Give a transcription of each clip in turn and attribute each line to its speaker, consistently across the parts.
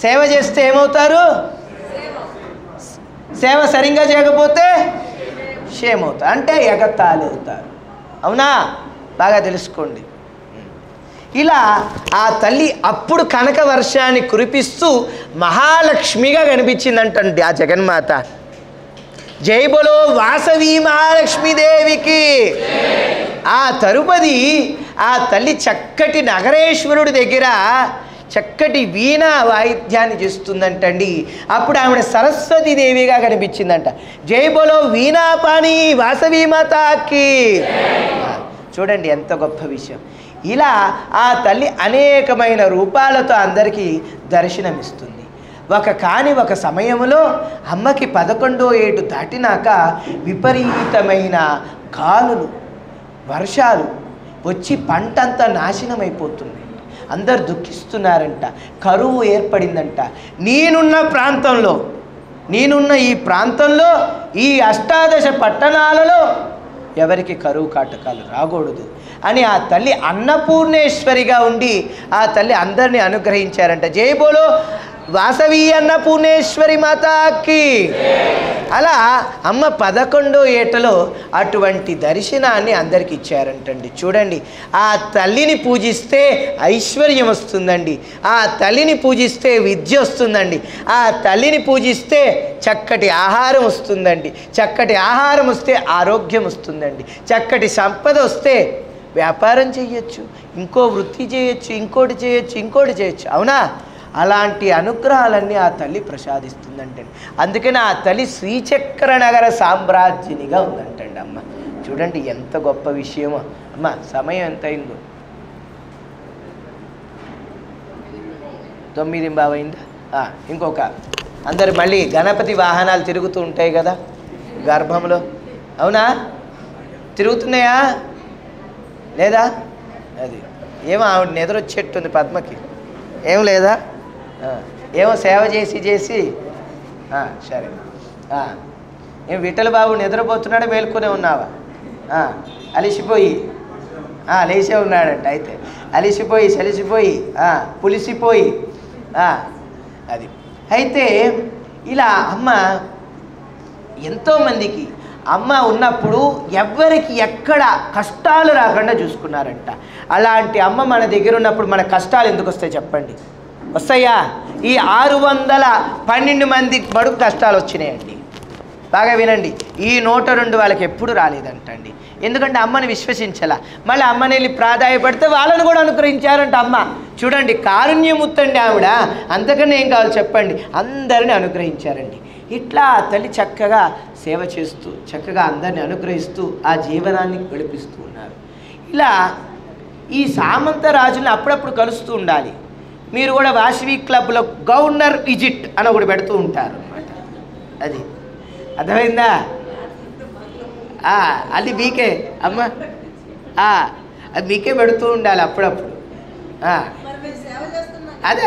Speaker 1: సేవ చేస్తే ఏమవుతారు? సేవ సరిగ్గా చేయకపోతే షేమ్ అవుతారు, అంటే ఎగతాళి అవుతారు. అవునా? బాగా తెలుసుకోండి. ఇలా ఆ తల్లి అప్పుడు కనక వర్షాన్ని కురిపిస్తూ మహాలక్ష్మిగా కనిపించిందంటండి ఆ జగన్మాత. జై బోలో వాసవి మహాలక్ష్మీదేవికి. ఆ తరుపది ఆ తల్లి చక్కటి నగరేశ్వరుడి దగ్గర చక్కటి వీణా వాయిద్యాన్ని చేస్తుందంటండి. అప్పుడు ఆవిడ సరస్వతీదేవిగా కనిపించిందంట. జై బోలో వీణాపాణి వాసవి మాతాకి. చూడండి ఎంత గొప్ప విషయం. ఇలా ఆ తల్లి అనేకమైన రూపాలతో అందరికీ దర్శనమిస్తుంది. ఒక సమయంలో అమ్మకి 11వ ఏడు దాటినాక విపరీతమైన గాలులు, వర్షాలు వచ్చి పంటంతా నాశనమైపోతుంది. అందరు దుఃఖిస్తున్నారంట. కరువు ఏర్పడిందంట. నేనున్న ఈ ప్రాంతంలో ఈ 18 పట్టణాలలో ఎవరికి కరువు కాటకాలు రాకూడదు అని ఆ తల్లి అన్నపూర్ణేశ్వరిగా ఉండి ఆ తల్లి అందరినీ అనుగ్రహించారంట. జై బోలో వాసవి అన్నపూర్ణేశ్వరి మాతాకి. అలా అమ్మ 11వ ఏటలో అటువంటి దర్శనాన్ని అందరికి ఇచ్చారంటండి. చూడండి, ఆ తల్లిని పూజిస్తే ఐశ్వర్యం వస్తుందండి. ఆ తల్లిని పూజిస్తే విద్య వస్తుందండి. ఆ తల్లిని పూజిస్తే చక్కటి ఆహారం వస్తుందండి. చక్కటి ఆహారం వస్తే ఆరోగ్యం వస్తుందండి. చక్కటి సంపద వస్తే వ్యాపారం చేయొచ్చు, ఇంకో వృత్తి చేయొచ్చు, ఇంకోటి చేయొచ్చు. అవునా? అలాంటి అనుగ్రహాలన్నీ ఆ తల్లి ప్రసాదిస్తుందంటండి. అందుకని ఆ తల్లి శ్రీచక్ర నగర సామ్రాజ్ఞినిగా ఉందంటండి అమ్మ. చూడండి ఎంత గొప్ప విషయమో. అమ్మ సమయం ఎంత అయిందో? 9:15 అయిందా? ఇంకొక అందరు మళ్ళీ గణపతి వాహనాలు తిరుగుతూ ఉంటాయి కదా గర్భంలో. అవునా? తిరుగుతున్నాయా లేదా? అది ఏమో ఆవిడ నిద్రొచ్చేట్టుంది పద్మకి. ఏం లేదా? ఏమో సేవ చేసి సరే. ఏం విఠల బాబు నిద్రపోతున్నాడా మేల్కొనే ఉన్నావా? అలిసిపోయి లేచే ఉన్నాడంట. అయితే అలిసిపోయి సలిసిపోయి పులిసిపోయి అది. అయితే ఇలా అమ్మ ఎంతోమందికి అమ్మ ఉన్నప్పుడు ఎవ్వరికి ఎక్కడ కష్టాలు రాకుండా చూసుకున్నారంట. అలాంటి అమ్మ మన దగ్గర ఉన్నప్పుడు మన కష్టాలు ఎందుకు వస్తాయి చెప్పండి? వస్తాయా? ఈ 612 మంది బడుగు కష్టాలు వచ్చినాయండి. బాగా వినండి. ఈ 102 వాళ్ళకి ఎప్పుడు రాలేదంటండి. ఎందుకంటే అమ్మని విశ్వసించాల. మళ్ళీ అమ్మని వెళ్ళి ప్రాధాయపడితే వాళ్ళని కూడా అనుగ్రహించారంట అమ్మ. చూడండి, కారుణ్యముత్తండి ఆవిడ. అంతకన్నా ఏం కావాలి చెప్పండి? అందరిని అనుగ్రహించారండి. ఇట్లా తల్లి చక్కగా సేవ చేస్తూ చక్కగా అందరిని అనుగ్రహిస్తూ ఆ జీవనాన్ని గడిపిస్తూ ఉన్నారు. ఇలా ఈ సామంత రాజులను అప్పుడప్పుడు కలుస్తూ ఉండాలి. మీరు కూడా వాసవి క్లబ్లో గవర్నర్ విజిట్ అని ఒకటి పెడుతూ ఉంటారు అన్నమాట. అది అర్థమైందా? అది మీకే అమ్మ, అది మీకే పెడుతూ ఉండాలి అప్పుడప్పుడు.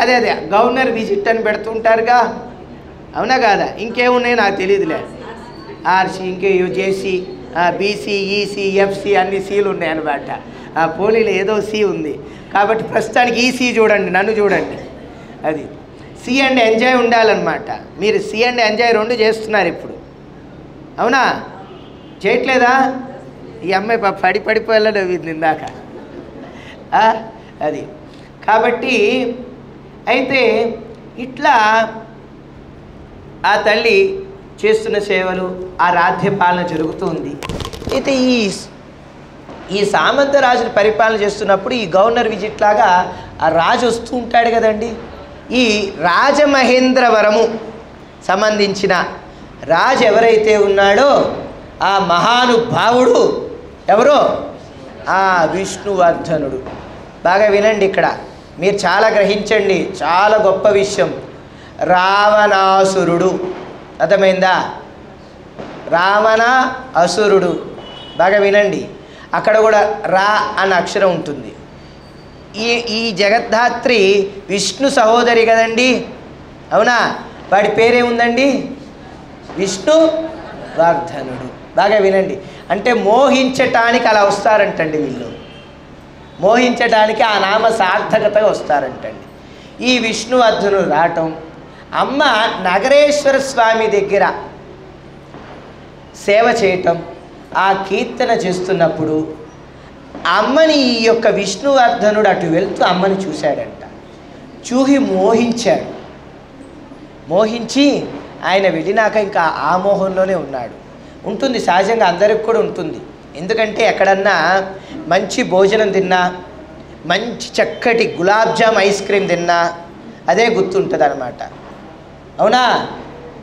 Speaker 1: అదే గవర్నర్ విజిట్ అని పెడుతూ ఉంటారుగా. అవునా కాదా? ఇంకేమున్నాయి నాకు తెలియదులే. ఆర్సీ, ఇంకే జేసీ, బీసీ, ఈసీ, ఎఫ్సీ అన్ని సీలు ఉన్నాయి అన్నమాట. పోలీలో ఏదో సి ఉంది కాబట్టి ప్రస్తుతానికి ఈ సి చూడండి, నన్ను చూడండి. అది సి అండ్ ఎంజాయ్ ఉండాలన్నమాట. మీరు సి అండ్ ఎంజాయ్ 2 చేస్తున్నారు ఇప్పుడు. అవునా? చేయట్లేదా? ఈ అమ్మాయి పడిపోయేలా నవ్వింది ఇందాక. అది కాబట్టి అయితే ఇట్లా ఆ తల్లి చేస్తున్న సేవలు, ఆ రాజ్య పాలన జరుగుతుంది. అయితే ఈ సామంత రాజుని పరిపాలన చేస్తున్నప్పుడు ఈ గవర్నర్ విజిట్ లాగా ఆ రాజు వస్తూ ఉంటాడు కదండి. ఈ రాజమహేంద్రవరము సంబంధించిన రాజు ఎవరైతే ఉన్నాడో ఆ మహానుభావుడు ఎవరో విష్ణువర్ధనుడు. బాగా వినండి, ఇక్కడ మీరు చాలా గ్రహించండి, చాలా గొప్ప విషయం. రావణాసురుడు, అర్థమైందా? రావణ అసురుడు. బాగా వినండి, అక్కడ కూడా రా అన్న అక్షరం ఉంటుంది. ఈ జగద్ధాత్రి విష్ణు సహోదరి కదండి. అవునా? వాడి పేరేముందండి? విష్ణువర్ధనుడు. బాగా వినండి, అంటే మోహించటానికి అలా వస్తారంటండి వీళ్ళు. మోహించటానికి ఆ నామ సార్థకతగా వస్తారంటండి. ఈ విష్ణువర్ధనుడు రావటం, అమ్మ నగరేశ్వర స్వామి దగ్గర సేవ చేయటం, ఆ కీర్తన చేస్తున్నప్పుడు అమ్మని ఈ యొక్క విష్ణువర్ధనుడు అటు వెళ్తూ అమ్మని చూశాడంట. చూసి మోహించాడు. మోహించి ఆయన వెళ్ళినాక ఇంకా ఆ మోహంలోనే ఉన్నాడు. ఉంటుంది, సహజంగా అందరికి కూడా ఉంటుంది. ఎందుకంటే ఎక్కడన్నా మంచి భోజనం తిన్నా, మంచి చక్కటి గులాబ్ జామ్ ఐస్ క్రీమ్ తిన్నా అదే గుర్తుంటుంది అన్నమాట. అవునా?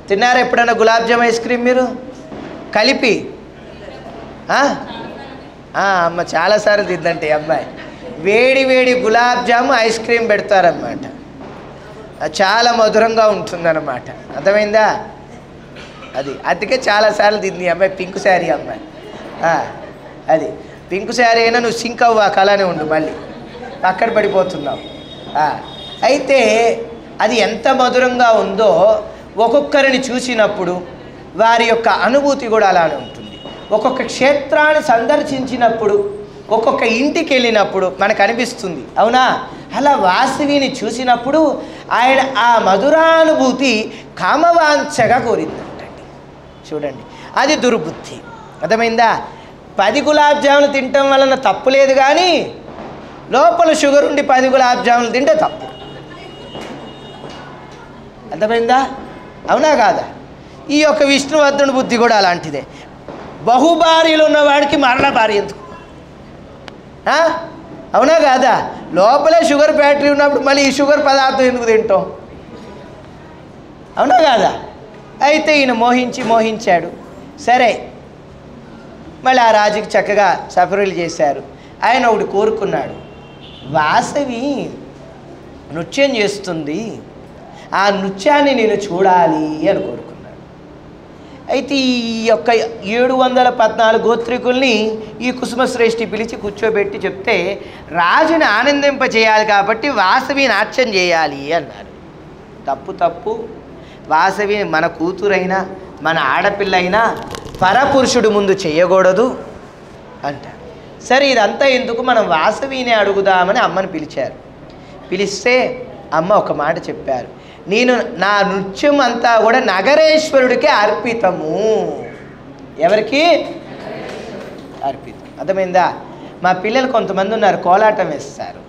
Speaker 1: తిన్నారా ఎప్పుడన్నా గులాబ్ జామ్ ఐస్ క్రీమ్ మీరు కలిపి? అమ్మ చాలాసార్లు తిందంటే అమ్మాయి వేడి వేడి గులాబ్ జాము ఐస్ క్రీమ్ పెడతారన్నమాట. చాలా మధురంగా ఉంటుందన్నమాట. అర్థమైందా? అది అందుకే చాలాసార్లు తింది అమ్మాయి. పింక్ శారీ అమ్మాయి. అది పింక్ శారీ అయినా నువ్వు సింక్ అవ్వాక అలానే ఉండు, మళ్ళీ అక్కడ పడిపోతున్నావు. అయితే అది ఎంత మధురంగా ఉందో ఒక్కొక్కరిని చూసినప్పుడు వారి యొక్క అనుభూతి కూడా అలానే ఉంటుంది. ఒక్కొక్క క్షేత్రాన్ని సందర్శించినప్పుడు, ఒక్కొక్క ఇంటికి వెళ్ళినప్పుడు మనకు అనిపిస్తుంది. అవునా? అలా వాసవిని చూసినప్పుడు ఆయన ఆ మధురానుభూతి కామవాంఛగా కోరిందంటండి. చూడండి, అది దుర్బుద్ధి. అర్థమైందా? 10 గులాబ్ జాములు తినటం వలన తప్పు లేదు, కానీ లోపల షుగర్ ఉండి 10 గులాబ్ జాములు తింటే తప్పు. అర్థమైందా? అవునా కాదా? ఈ యొక్క విష్ణువర్ధనుడి బుద్ధి కూడా అలాంటిదే. బహుభార్యలు ఉన్నవాడికి మరణ భార్య ఎందుకు? అవునా కాదా? లోపలే షుగర్ ఫ్యాక్టరీ ఉన్నప్పుడు మళ్ళీ ఈ షుగర్ పదార్థం ఎందుకు తింటాం? అవునా కాదా? అయితే ఈయన మోహించాడు. సరే, మళ్ళీ ఆ రాజుకి చక్కగా సఫరీలు చేశారు. ఆయన ఒకటి కోరుకున్నాడు, వాసవి నృత్యం చేస్తుంది, ఆ నృత్యాన్ని నేను చూడాలి అని కోరుకున్నాడు. అయితే ఈ యొక్క 714 గోత్రికుల్ని ఈ కుసుమశ్రేష్ఠి పిలిచి కూర్చోబెట్టి చెప్తే, రాజుని ఆనందింపచేయాలి కాబట్టి వాసవి నాట్యం చేయాలి అన్నారు. తప్పు. వాసవి మన కూతురైనా మన ఆడపిల్ల అయినా పరపురుషుడు ముందు చేయకూడదు అంటారు. సరే, ఇదంతా ఎందుకు, మనం వాసవిని అడుగుదామని అమ్మని పిలిచారు. పిలిస్తే అమ్మ ఒక మాట చెప్పారు, నేను నా నృత్యం అంతా కూడా నగరేశ్వరుడికే అర్పితము. ఎవరికి అర్పితం? అర్థమైందా? మా పిల్లలు కొంతమంది ఉన్నారు, కోలాటం వేస్తారు.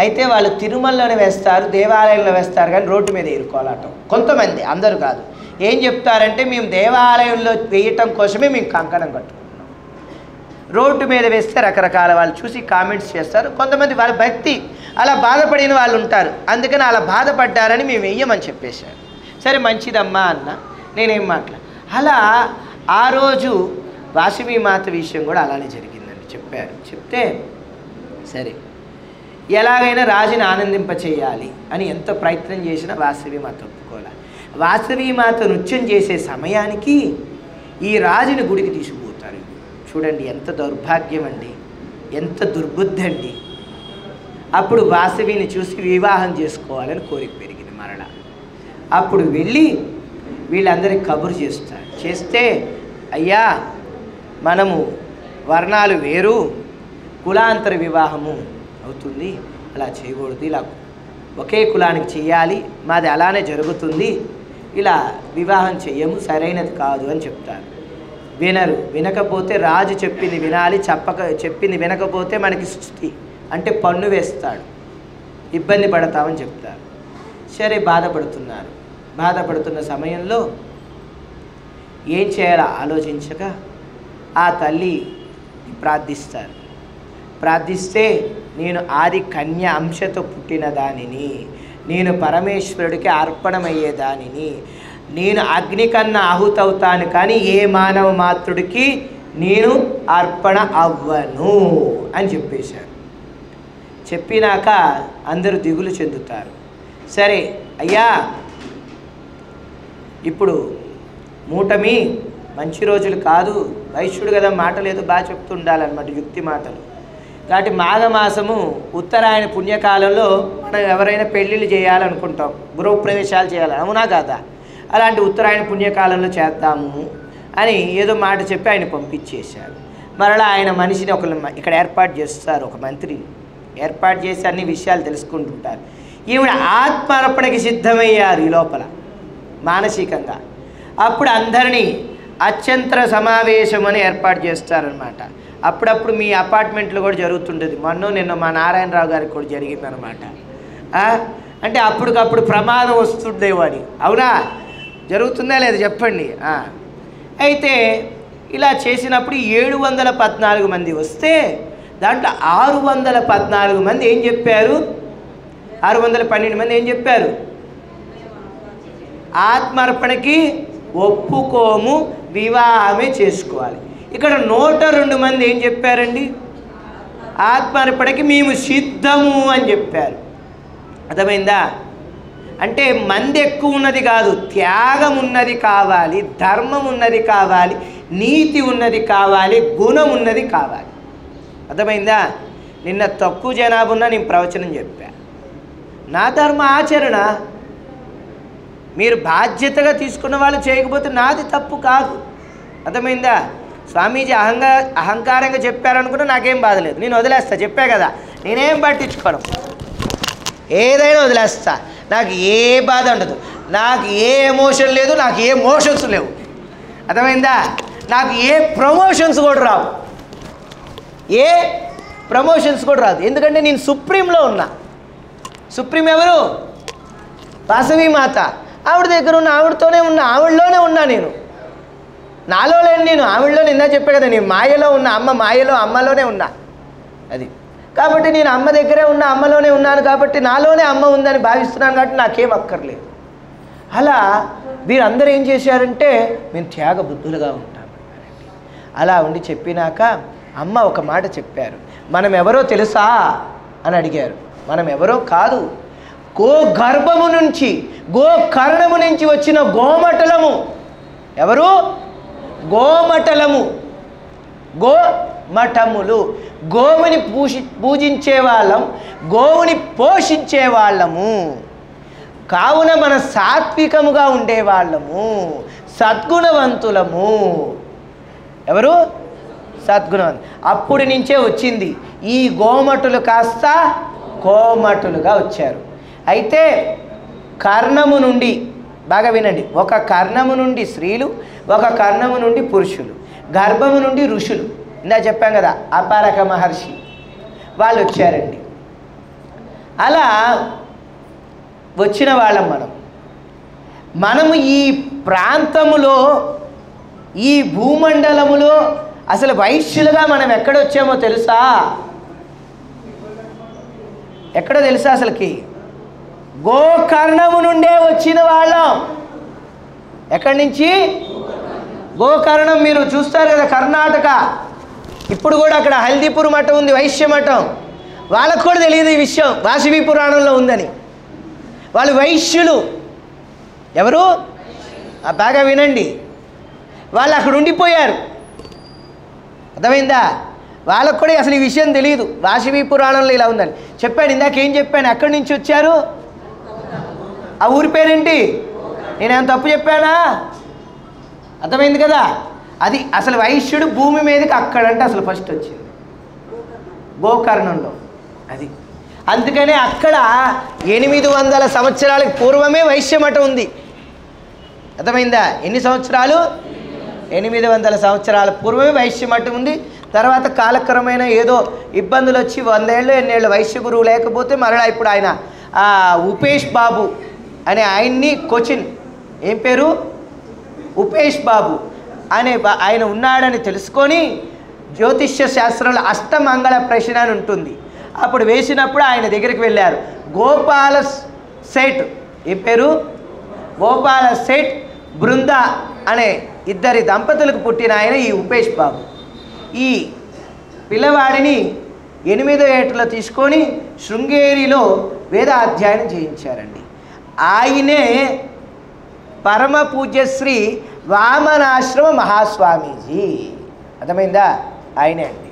Speaker 1: అయితే వాళ్ళు తిరుమలలోనే వేస్తారు, దేవాలయంలో వేస్తారు, కానీ రోడ్డు మీద వేయరు కోలాటం. కొంతమంది, అందరూ కాదు. ఏం చెప్తారంటే, మేము దేవాలయంలో వేయటం కోసమే మేము కంకణం కట్టుకుంటున్నాం. రోడ్డు మీద వేస్తే రకరకాల వాళ్ళు చూసి కామెంట్స్ చేస్తారు. కొంతమంది వాళ్ళ భక్తి అలా బాధపడిన వాళ్ళు ఉంటారు, అందుకని అలా బాధపడ్డారని మేము వెయ్యమని చెప్పేశారు. సరే మంచిదమ్మా అన్న, నేనేం అలా ఆ రోజు వాసవి మాత విషయం కూడా అలానే జరిగిందని చెప్పారు. చెప్తే సరే, ఎలాగైనా రాజుని ఆనందింపచేయాలి అని ఎంత ప్రయత్నం చేసినా వాసవి మాత ఒప్పుకోవాలి. వాసవి మాత నృత్యం చేసే సమయానికి ఈ రాజుని గుడికి తీసుకుపోతారు. చూడండి ఎంత దౌర్భాగ్యం అండి, ఎంత దుర్బుద్ధి అండి. అప్పుడు వాసవిని చూసి వివాహం చేసుకోవాలని కోరిక పెరిగింది మరలా. అప్పుడు వెళ్ళి వీళ్ళందరికీ కబురు చేస్తారు. చేస్తే, అయ్యా మనము వర్ణాలు వేరు, కులాంతర వివాహము అవుతుంది, అలా చేయకూడదు, ఇలా ఒకే కులానికి చెయ్యాలి, మాది అలానే జరుగుతుంది, ఇలా వివాహం చెయ్యము, సరైనది కాదు అని చెప్తారు. వినరు. వినకపోతే రాజు చెప్పింది వినాలి, చెప్పింది వినకపోతే మనకి సుస్థి అంటే పన్ను వేస్తాడు, ఇబ్బంది పడతామని చెప్తారు. సరే, బాధపడుతున్న సమయంలో ఏం చేయాలో ఆలోచించక ఆ తల్లి ప్రార్థిస్తారు. ప్రార్థిస్తే, నేను ఆది కన్య అంశతో పుట్టిన దానిని, నేను పరమేశ్వరుడికి అర్పణమయ్యేదానిని, నేను అగ్ని కన్నా ఆహుతవుతాను, కానీ ఏ మానవ మాతృడికి నేను అర్పణ అవ్వను అని చెప్పేశారు. చెప్పినాక అందరూ దిగులు చెందుతారు. సరే అయ్యా, ఇప్పుడు మూటమి మంచి రోజులు కాదు, వైశ్యుడు కదా, మాటలు ఏదో బాగా చెప్తూ ఉండాలన్నమాట, యుక్తి మాటలు. కాబట్టి మాఘమాసము ఉత్తరాయణ పుణ్యకాలంలో మనం ఎవరైనా పెళ్ళిళ్ళు చేయాలనుకుంటాం, గృహప్రవేశాలు చేయాలి, అవునా కాదా? అలాంటి ఉత్తరాయణ పుణ్యకాలంలో చేద్దాము అని ఏదో మాట చెప్పి ఆయన పంపించేశారు. మరలా ఆయన మనిషిని ఇక్కడ ఏర్పాటు చేస్తారు, ఒక మంత్రిని ఏర్పాటు చేసి అన్ని విషయాలు తెలుసుకుంటుంటారు. ఈవిడ ఆత్మార్పణకి సిద్ధమయ్యారు ఈ లోపల మానసికంగా. అప్పుడు అందరినీ అత్యంతర సమావేశం అని ఏర్పాటు చేస్తారనమాట. అప్పుడప్పుడు మీ అపార్ట్మెంట్లో కూడా జరుగుతుంటుంది. నిన్న మా నారాయణరావు గారికి కూడా జరిగిందనమాట. అంటే అప్పటికప్పుడు ప్రమాదం వస్తుండేవో అని. అవునా? జరుగుతుందా లేదా చెప్పండి. అయితే ఇలా చేసినప్పుడు 714 మంది వస్తే దాంట్లో 614 మంది ఏం చెప్పారు? 612 మంది ఏం చెప్పారు? ఆత్మార్పణకి ఒప్పుకోము, వివాహమే చేసుకోవాలి. ఇక్కడ 102 మంది ఏం చెప్పారండి? ఆత్మార్పణకి మేము సిద్ధము అని చెప్పారు. అర్థమైందా? అంటే మంది ఎక్కువ ఉన్నది కాదు, త్యాగం ఉన్నది కావాలి, ధర్మం ఉన్నది కావాలి, నీతి ఉన్నది కావాలి, గుణం ఉన్నది కావాలి. అర్థమైందా? నిన్న తక్కువ జనాభా ఉన్నా నేను ప్రవచనం చెప్పా. నా ధర్మ ఆచరణ మీరు బాధ్యతగా తీసుకున్న వాళ్ళు చేయకపోతే నాది తప్పు కాదు. అర్థమైందా? స్వామీజీ అహంకారంగా చెప్పారనుకుంటే నాకేం బాధ లేదు, నేను వదిలేస్తా. చెప్పా కదా, నేనేం పట్టించుకోను, ఏదైనా వదిలేస్తా. నాకు ఏ బాధ ఉండదు, నాకు ఏ ఎమోషన్ లేదు, నాకు ఏ మోషన్స్ లేవు. అర్థమైందా? నాకు ఏ ప్రమోషన్స్ కూడా రావు, ఏ ప్రమోషన్స్ కూడా రాదు. ఎందుకంటే నేను సుప్రీంలో ఉన్నా. సుప్రీం ఎవరు? వాసవి మాత. ఆవిడ దగ్గర ఉన్న, ఆవిడతోనే ఉన్నా, ఆవిడలోనే ఉన్నా. నేను నాలో లేని, నేను ఆవిడలో నిందా చెప్పే కదా, నేను మాయలో ఉన్నా, అమ్మ మాయలో, అమ్మలోనే ఉన్నా. అది కాబట్టి నేను అమ్మ దగ్గరే ఉన్నా, అమ్మలోనే ఉన్నాను కాబట్టి నాలోనే అమ్మ ఉందని భావిస్తున్నాను కాబట్టి నాకేం అక్కర్లేదు. అలా వీరందరూ ఏం చేశారంటే మేము త్యాగ బుద్ధులుగా ఉంటాం అలా ఉండి చెప్పినాక అమ్మ ఒక మాట చెప్పారు. మనం ఎవరో తెలుసా అని అడిగారు. మనం ఎవరో కాదు, గో గర్భము నుంచి, గో కర్ణము నుంచి వచ్చిన గోమటలము. ఎవరు? గోమటలము, గోమఠములు. గోవుని పూజించే వాళ్ళం, గోవుని పోషించే వాళ్ళము. కావున మన సాత్వికముగా ఉండేవాళ్ళము, సద్గుణవంతులము. ఎవరు? సద్గుణవంతులు. అప్పటి నుంచే వచ్చింది ఈ గోమటులు కాస్త కోమటులుగా వచ్చారు. అయితే కర్ణము నుండి, బాగా వినండి, ఒక కర్ణము నుండి స్త్రీలు, ఒక కర్ణము నుండి పురుషులు, గర్భము నుండి ఋషులు. ఇందా చెప్పాం కదా, అపారక మహర్షి వాళ్ళు వచ్చారండి. అలా వచ్చిన వాళ్ళం మనము ఈ ప్రాంతములో, ఈ భూమండలములో అసలు వైశ్యులుగా మనం ఎక్కడొచ్చామో తెలుసా? ఎక్కడో తెలుసా అసలుకి? గోకర్ణము నుండే వచ్చిన వాళ్ళం. ఎక్కడి నుంచి? గోకర్ణం. మీరు చూస్తారు కదా కర్ణాటక, ఇప్పుడు కూడా అక్కడ హల్దీపూర్ మఠం ఉంది, వైశ్య మఠం. వాళ్ళకు కూడా తెలియదు ఈ విషయం, వాసవి పురాణంలో ఉందని. వాళ్ళు వైశ్యులు. ఎవరు? బాగా వినండి, వాళ్ళు అక్కడ ఉండిపోయారు. అర్థమైందా? వాళ్ళకు కూడా అసలు ఈ విషయం తెలియదు, వాసవి పురాణంలో ఇలా ఉందని. చెప్పాను ఇందాక, ఏం చెప్పాను? ఎక్కడి నుంచి వచ్చారు? ఆ ఊరి పేరేంటి? నేనేం తప్పు చెప్పానా? అర్థమైంది కదా? అది అసలు వైశ్యుడు భూమి మీదకి అక్కడంటే అసలు ఫస్ట్ వచ్చింది గోకర్ణంలో. అది అందుకనే అక్కడ 800 సంవత్సరాలకు పూర్వమే వైశ్యమఠం ఉంది. అర్థమైందా? ఎన్ని సంవత్సరాలు? 800 సంవత్సరాల పూర్వమే వైశ్యమఠం ఉంది. తర్వాత కాలక్రమేణా ఏదో ఇబ్బందులు వచ్చి 100 ఏళ్ళు ఎన్నేళ్ళు వైశ్య గురువు లేకపోతే మరలా ఇప్పుడు ఆయన ఉపేష్ బాబు అనే ఆయన్ని కొచిన్, ఏం పేరు? ఉపేష్ బాబు అనే ఆయన ఉన్నాడని తెలుసుకొని జ్యోతిష్య శాస్త్రంలో అష్టమంగళ ప్రశ్న అని ఉంటుంది. అప్పుడు వేసినప్పుడు ఆయన దగ్గరికి వెళ్ళారు. గోపాల సేట్, ఏం పేరు? గోపాల సేట్ బృంద అనే 2 దంపతులకు పుట్టిన ఆయన ఈ ఉపేష్ బాబు. ఈ పిల్లవాడిని 8వ ఏటలో తీసుకొని శృంగేరిలో వేదాధ్యయనం చేయించారండి. ఆయనే పరమ పూజ్యశ్రీ వామనాశ్రమ మహాస్వామీజీ. అర్థమైందా? ఆయనే అండి.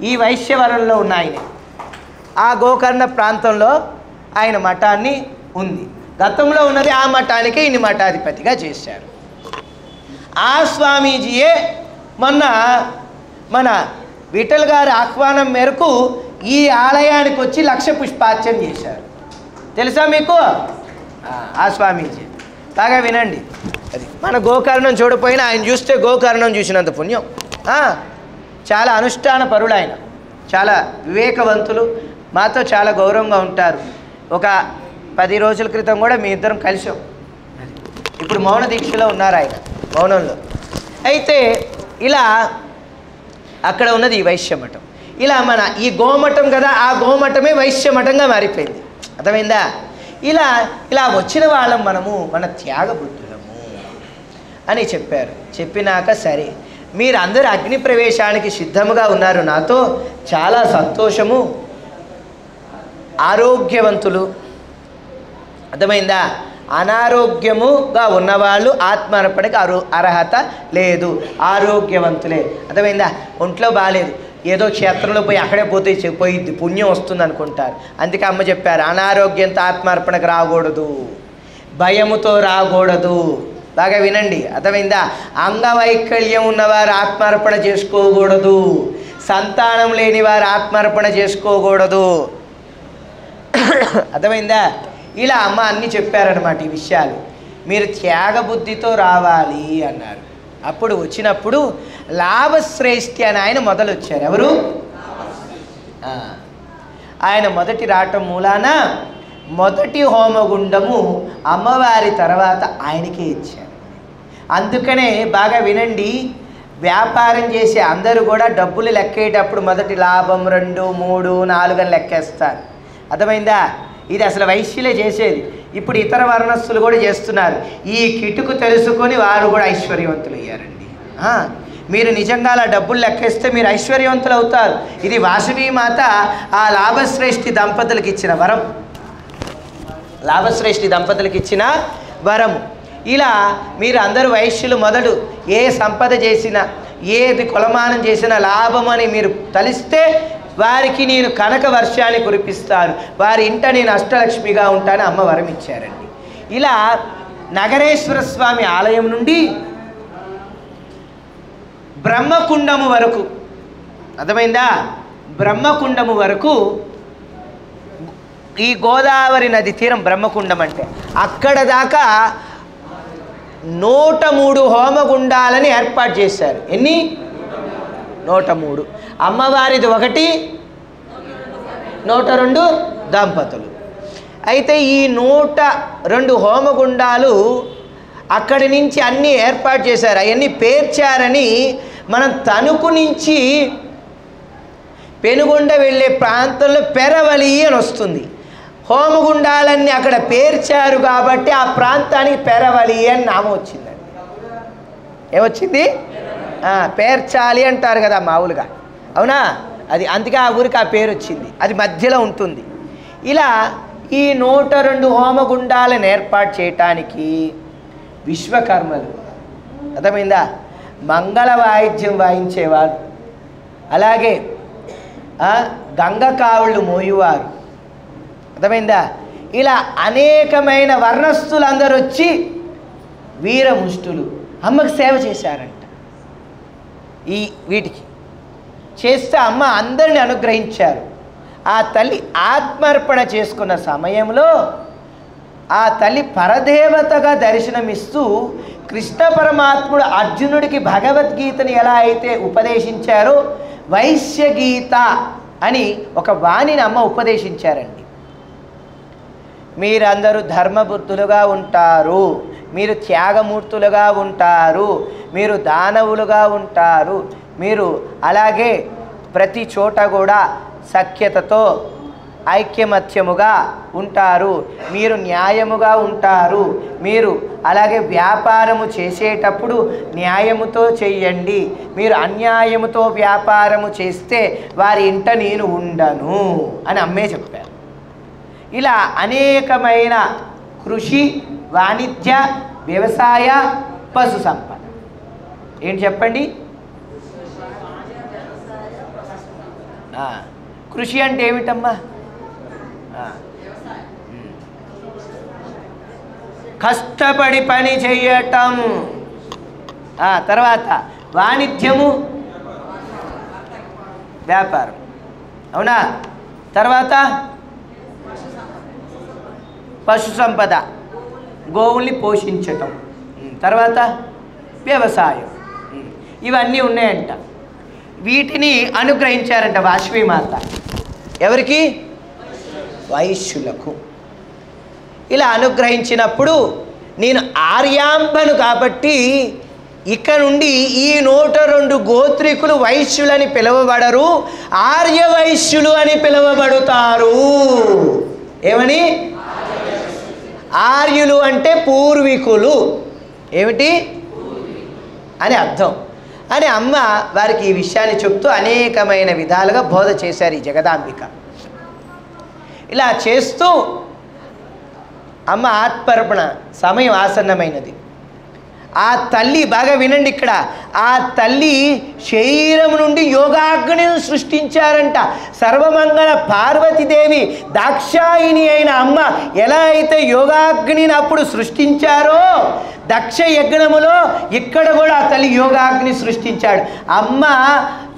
Speaker 1: ఈ వైశ్యవరంలో ఉన్న ఆయనే. ఆ గోకర్ణ ప్రాంతంలో ఆయన మఠాన్ని ఉంది. గతంలో ఉన్నది ఆ మఠానికి ఈయన మఠాధిపతిగా చేశారు. ఆ స్వామీజీయే మొన్న మన విఠల్ గారి ఆహ్వానం మేరకు ఈ ఆలయానికి వచ్చి 1,00,000 పుష్పార్చన చేశారు. తెలుసా మీకు? ఆ స్వామీజీ బాగా వినండి. అది మన గోకర్ణం చూడపోయినా ఆయన చూస్తే గోకర్ణం చూసినంత పుణ్యం. చాలా అనుష్ఠాన పరులు ఆయన, చాలా వివేకవంతులు, మాతో చాలా గౌరవంగా ఉంటారు. ఒక 10 రోజుల క్రితం కూడా మీ ఇద్దరం కలిసాం. ఇప్పుడు మౌన దీక్షలో ఉన్నారు ఆయన, మౌనంలో. అయితే ఇలా అక్కడ ఉన్నది ఈ వైశ్యమఠం. ఇలా మన ఈ గోమఠం కదా, ఆ గోమఠమే వైశ్యమఠంగా మారిపోయింది. అర్థమైందా? ఇలా వచ్చిన వాళ్ళం మనము, మన త్యాగబుద్ధులము అని చెప్పారు. చెప్పినాక సరే మీరు అందరూ అగ్ని ప్రవేశానికి సిద్ధముగా ఉన్నారు, నాతో చాలా సంతోషము, ఆరోగ్యవంతులు. అర్థమైందా? అనారోగ్యముగా ఉన్నవాళ్ళు ఆత్మార్పణకి అర్హత లేదు, ఆరోగ్యవంతులే. అర్థమైందా? ఒంట్లో బాగాలేదు, ఏదో క్షేత్రంలో పోయి అక్కడే పోయిద్ది, పుణ్యం వస్తుంది అనుకుంటారు. అందుకే అమ్మ చెప్పారు, అనారోగ్యంతో ఆత్మార్పణకు రాకూడదు, భయముతో రాకూడదు. బాగా వినండి, అర్థమైందా? అంగవైకల్యం ఉన్నవారు ఆత్మార్పణ చేసుకోకూడదు, సంతానం లేని వారు ఆత్మార్పణ చేసుకోకూడదు. అర్థమైందా? ఇలా అమ్మ అన్నీ చెప్పారనమాట ఈ విషయాలు. మీరు త్యాగబుద్ధితో రావాలి అన్నారు. అప్పుడు వచ్చినప్పుడు లాభశ్రేష్ఠి అని ఆయన మొదలు వచ్చారు. ఎవరు? ఆయన మొదటి రావటం మూలాన మొదటి హోమగుండము అమ్మవారి తర్వాత ఆయనకే ఇచ్చారు. అందుకనే బాగా వినండి, వ్యాపారం చేసే అందరూ కూడా డబ్బులు లెక్కేటప్పుడు మొదటి లాభం 2, 3, 4 అని లెక్కేస్తారు. అర్థమైందా? ఇది అసలు వైశ్యులే చేసేది. ఇప్పుడు ఇతర వర్ణస్థులు కూడా చేస్తున్నారు. ఈ కిటుకు తెలుసుకొని వారు కూడా ఐశ్వర్యవంతులు అయ్యారండి. మీరు నిజంగా అలా డబ్బులు లెక్కేస్తే మీరు ఐశ్వర్యవంతులు అవుతారు. ఇది వాసవి మాత ఆ లాభశ్రేష్ఠి దంపతులకు ఇచ్చిన వరం, లాభశ్రేష్ఠి దంపతులకు ఇచ్చిన వరము. ఇలా మీరు అందరూ వైశ్యులు మొదలు ఏ సంపద చేసినా, ఏది కొలమానం చేసినా లాభం అని మీరు తలిస్తే వారికి నేను కనక వర్షాన్ని కురిపిస్తాను, వారి ఇంట నేను అష్టలక్ష్మిగా ఉంటాను అమ్మ వరం ఇచ్చారండి. ఇలా నగరేశ్వర స్వామి ఆలయం నుండి బ్రహ్మకుండము వరకు, అర్థమైందా? బ్రహ్మకుండము వరకు ఈ గోదావరి నది తీరం బ్రహ్మకుండం అంటే అక్కడ దాకా 103 హోమగుండాలని ఏర్పాటు చేశారు. ఎన్ని? 103. అమ్మవారిది 1, 102 దంపతులు. అయితే ఈ 102 హోమగుండాలు అక్కడి నుంచి అన్నీ ఏర్పాటు చేశారు, అవన్నీ పేర్చారని మనం తణుకు నుంచి పెనుగొండ వెళ్ళే ప్రాంతంలో పెరవలి అని వస్తుంది. హోమగుండాలన్నీ అక్కడ పేర్చారు కాబట్టి ఆ ప్రాంతానికి పెరవలి అని నామం వచ్చిందండి. ఏమొచ్చింది? పేర్చాలి అంటారు కదా మామూలుగా, అవునా? అది అందుకే ఆ ఊరికి ఆ పేరు వచ్చింది. అది మధ్యలో ఉంటుంది. ఇలా ఈ 102 హోమగుండాలను ఏర్పాటు చేయటానికి విశ్వకర్మలు, అర్థమైందా, మంగళ వాయిద్యం వాయించేవారు, అలాగే గంగ కావుళ్ళు మోయువారు, అర్థమైందా, ఇలా అనేకమైన వర్ణస్థులందరూ వచ్చి వీరముష్టులు అమ్మకు సేవ చేశారంట. ఈ వీటికి చేస్తే అమ్మ అందరిని అనుగ్రహించారు. ఆ తల్లి ఆత్మార్పణ చేసుకున్న సమయంలో ఆ తల్లి పరదేవతగా దర్శనమిస్తూ కృష్ణ పరమాత్ముడు అర్జునుడికి భగవద్గీతని ఎలా అయితే ఉపదేశించారో వైశ్యగీత అని ఒక వాణిని అమ్మ ఉపదేశించారండి. మీరందరూ ధర్మబుద్ధులుగా ఉంటారు, మీరు త్యాగమూర్తులుగా ఉంటారు, మీరు దానవులుగా ఉంటారు, మీరు అలాగే ప్రతి చోట కూడా సఖ్యతతో ఐక్యమత్యముగా ఉంటారు, మీరు న్యాయముగా ఉంటారు, మీరు అలాగే వ్యాపారము చేసేటప్పుడు న్యాయముతో చెయ్యండి, మీరు అన్యాయముతో వ్యాపారము చేస్తే వారి ఇంట నేను ఉండను అని అమ్మే చెప్పారు. ఇలా అనేకమైన కృషి, వాణిజ్య, వ్యవసాయ, పశు సంపద. ఏంటి చెప్పండి? కృషి అంటే ఏమిటమ్మా? కష్టపడి పని చేయటం. తర్వాత వాణిజ్యము, వ్యాపారం, అవునా? తర్వాత పశు సంపద, గోవుల్ని పోషించటం, తర్వాత వ్యవసాయం, ఇవన్నీ ఉన్నాయంట. వీటిని అనుగ్రహించారంట వాసవిమాత. ఎవరికి? వైశ్యులకు. ఇలా అనుగ్రహించినప్పుడు నేను ఆర్యాంబను కాబట్టి ఇక నుండి ఈ 102 గోత్రికులు వైశ్యులని పిలువబడరు, ఆర్య వైశ్యులు అని పిలువబడతారు. ఏమని? ఆర్యులు అంటే పూర్వీకులు. ఏమిటి అని అర్థం అని అమ్మ వారికి ఈ విషయాన్ని చెప్తూ అనేకమైన విధాలుగా బోధ చేశారు ఈ జగదాంబిక. ఇలా చేస్తూ అమ్మ ఆత్మర్పణ సమయం ఆసన్నమైనది. ఆ తల్లి బాగా వినండి ఇక్కడ, ఆ తల్లి శరీరం నుండి యోగాగ్నిని సృష్టించారంట. సర్వమంగళ పార్వతీదేవి దాక్షాయిని అయిన అమ్మ ఎలా అయితే యోగాగ్నిని అప్పుడు సృష్టించారో, దక్ష యజ్ఞములో ఇక్కడ కూడా ఆ తల్లి యోగాగ్ని సృష్టించాడు. అమ్మ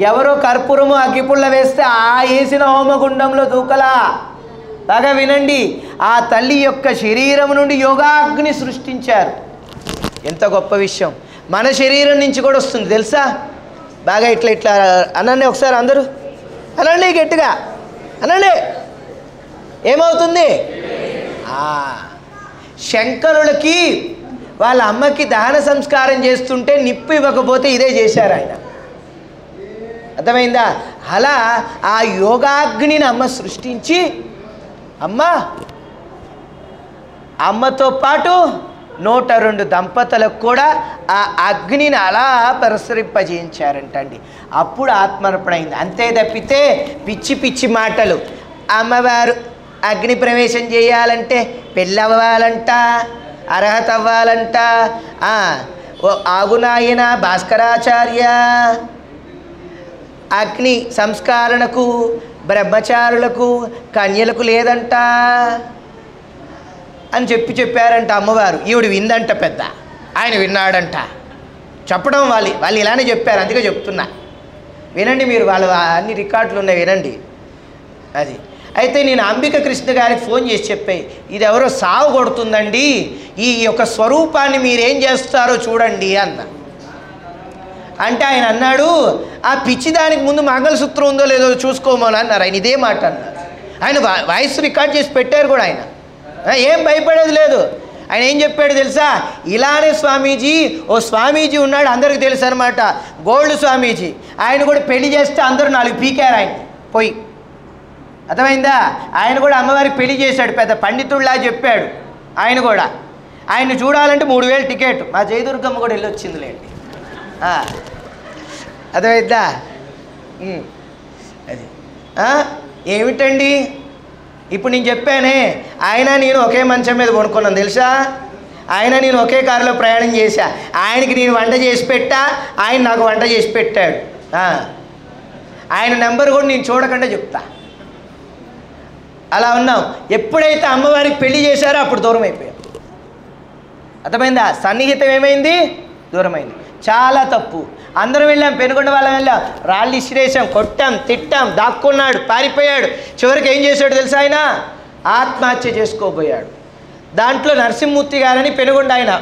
Speaker 1: ఎవరో కర్పూరము అగ్గిపుల్ల వేస్తే ఆ వేసిన హోమగుండంలో దూకలా. బాగా వినండి, ఆ తల్లి యొక్క శరీరం నుండి యోగాగ్ని సృష్టించారు. ఎంత గొప్ప విషయం. మన శరీరం నుంచి కూడా వస్తుంది తెలుసా. బాగా ఇట్లా ఇట్లా అనండి ఒకసారి, అందరూ అనండి, గట్టిగా అనండి. ఏమవుతుంది? శంకరులకి వాళ్ళ అమ్మకి దహన సంస్కారం చేస్తుంటే నిప్పు ఇవ్వకపోతే ఇదే చేశారు ఆయన. అర్థమైందా? అలా ఆ యోగాగ్నిని అమ్మ సృష్టించి అమ్మతో పాటు 102 దంపతులకు కూడా ఆ అగ్నిని అలా ప్రసరింపజేయించారంటండి. అప్పుడు ఆత్మర్పణ అయింది. అంతే తప్పితే పిచ్చి పిచ్చి మాటలు. అమ్మవారు అగ్ని ప్రవేశం చేయాలంటే పెళ్ళవ్వాలంట, అర్హత అవ్వాలంట. ఆగునాయన భాస్కరాచార్య అగ్ని సంస్కరణకు బ్రహ్మచారులకు కన్యలకు లేదంట అని చెప్పారంట అమ్మవారు. ఈవిడ విందంట, పెద్ద ఆయన విన్నాడంట. చెప్పడం వాళ్ళు ఇలానే చెప్పారు, అందుకే చెప్తున్నా. వినండి మీరు, వాళ్ళు అన్ని రికార్డులు ఉన్నాయి, వినండి. అది అయితే నేను అంబిక కృష్ణ గారికి ఫోన్ చేసి చెప్పాయి, ఇది ఎవరో సావు కొడుతుందండి, ఈ యొక్క స్వరూపాన్ని మీరేం చేస్తారో చూడండి అన్న. అంటే ఆయన అన్నాడు, ఆ పిచ్చి దానికి ముందు మంగళసూత్రం ఉందో లేదో చూసుకోమని అన్నారు. ఆయన ఇదే మాట అన్నారు. ఆయన వాయిస్ రికార్డ్ చేసి పెట్టారు కూడా. ఆయన ఏం భయపడేది లేదు. ఆయన ఏం చెప్పాడు తెలుసా? ఇలానే స్వామీజీ, ఓ స్వామీజీ ఉన్నాడు, అందరికీ తెలుసు అనమాట, గోల్డ్ స్వామీజీ. ఆయన కూడా పెళ్లి చేస్తే అందరూ 4 పీకారు ఆయన పోయి. అర్థమైందా? ఆయన కూడా అమ్మవారికి పెళ్లి చేశాడు, పెద్ద పండితుడిలా చెప్పాడు. ఆయన కూడా ఆయన్ని చూడాలంటే 3000 టికెట్. మా జయదుర్గమ్మ కూడా వెళ్ళొచ్చిందిలేండి. అర్థమైందా? అది ఏమిటండి ఇప్పుడు నేను చెప్పానే, ఆయన నేను ఒకే మంచం మీద పడుకున్నాను తెలుసా. ఆయన నేను ఒకే కారులో ప్రయాణం చేశా. ఆయనకి నేను వంట చేసి పెట్టా, ఆయన నాకు వంట చేసి పెట్టాడు. ఆయన నెంబర్ కూడా నేను చూడకుండా చెప్తా. అలా ఉన్నాం. ఎప్పుడైతే అమ్మవారికి పెళ్లి చేశారో అప్పుడు దూరం అయిపోయాం. అర్థమైందా? సన్నిహితం ఏమైంది? దూరమైంది. చాలా తప్పు. అందరం వెళ్ళాం, పెనుగొండ వాళ్ళం వెళ్ళాం, రాళ్ళు ఇసిరేసాం, కొట్టాం, తిట్టాం, దాక్కున్నాడు, పారిపోయాడు. చివరికి ఏం చేశాడు తెలుసా? ఆయన ఆత్మహత్య చేసుకోబోయాడు. దాంట్లో నరసింహమూర్తి గారని పెనుగొండ, ఆయన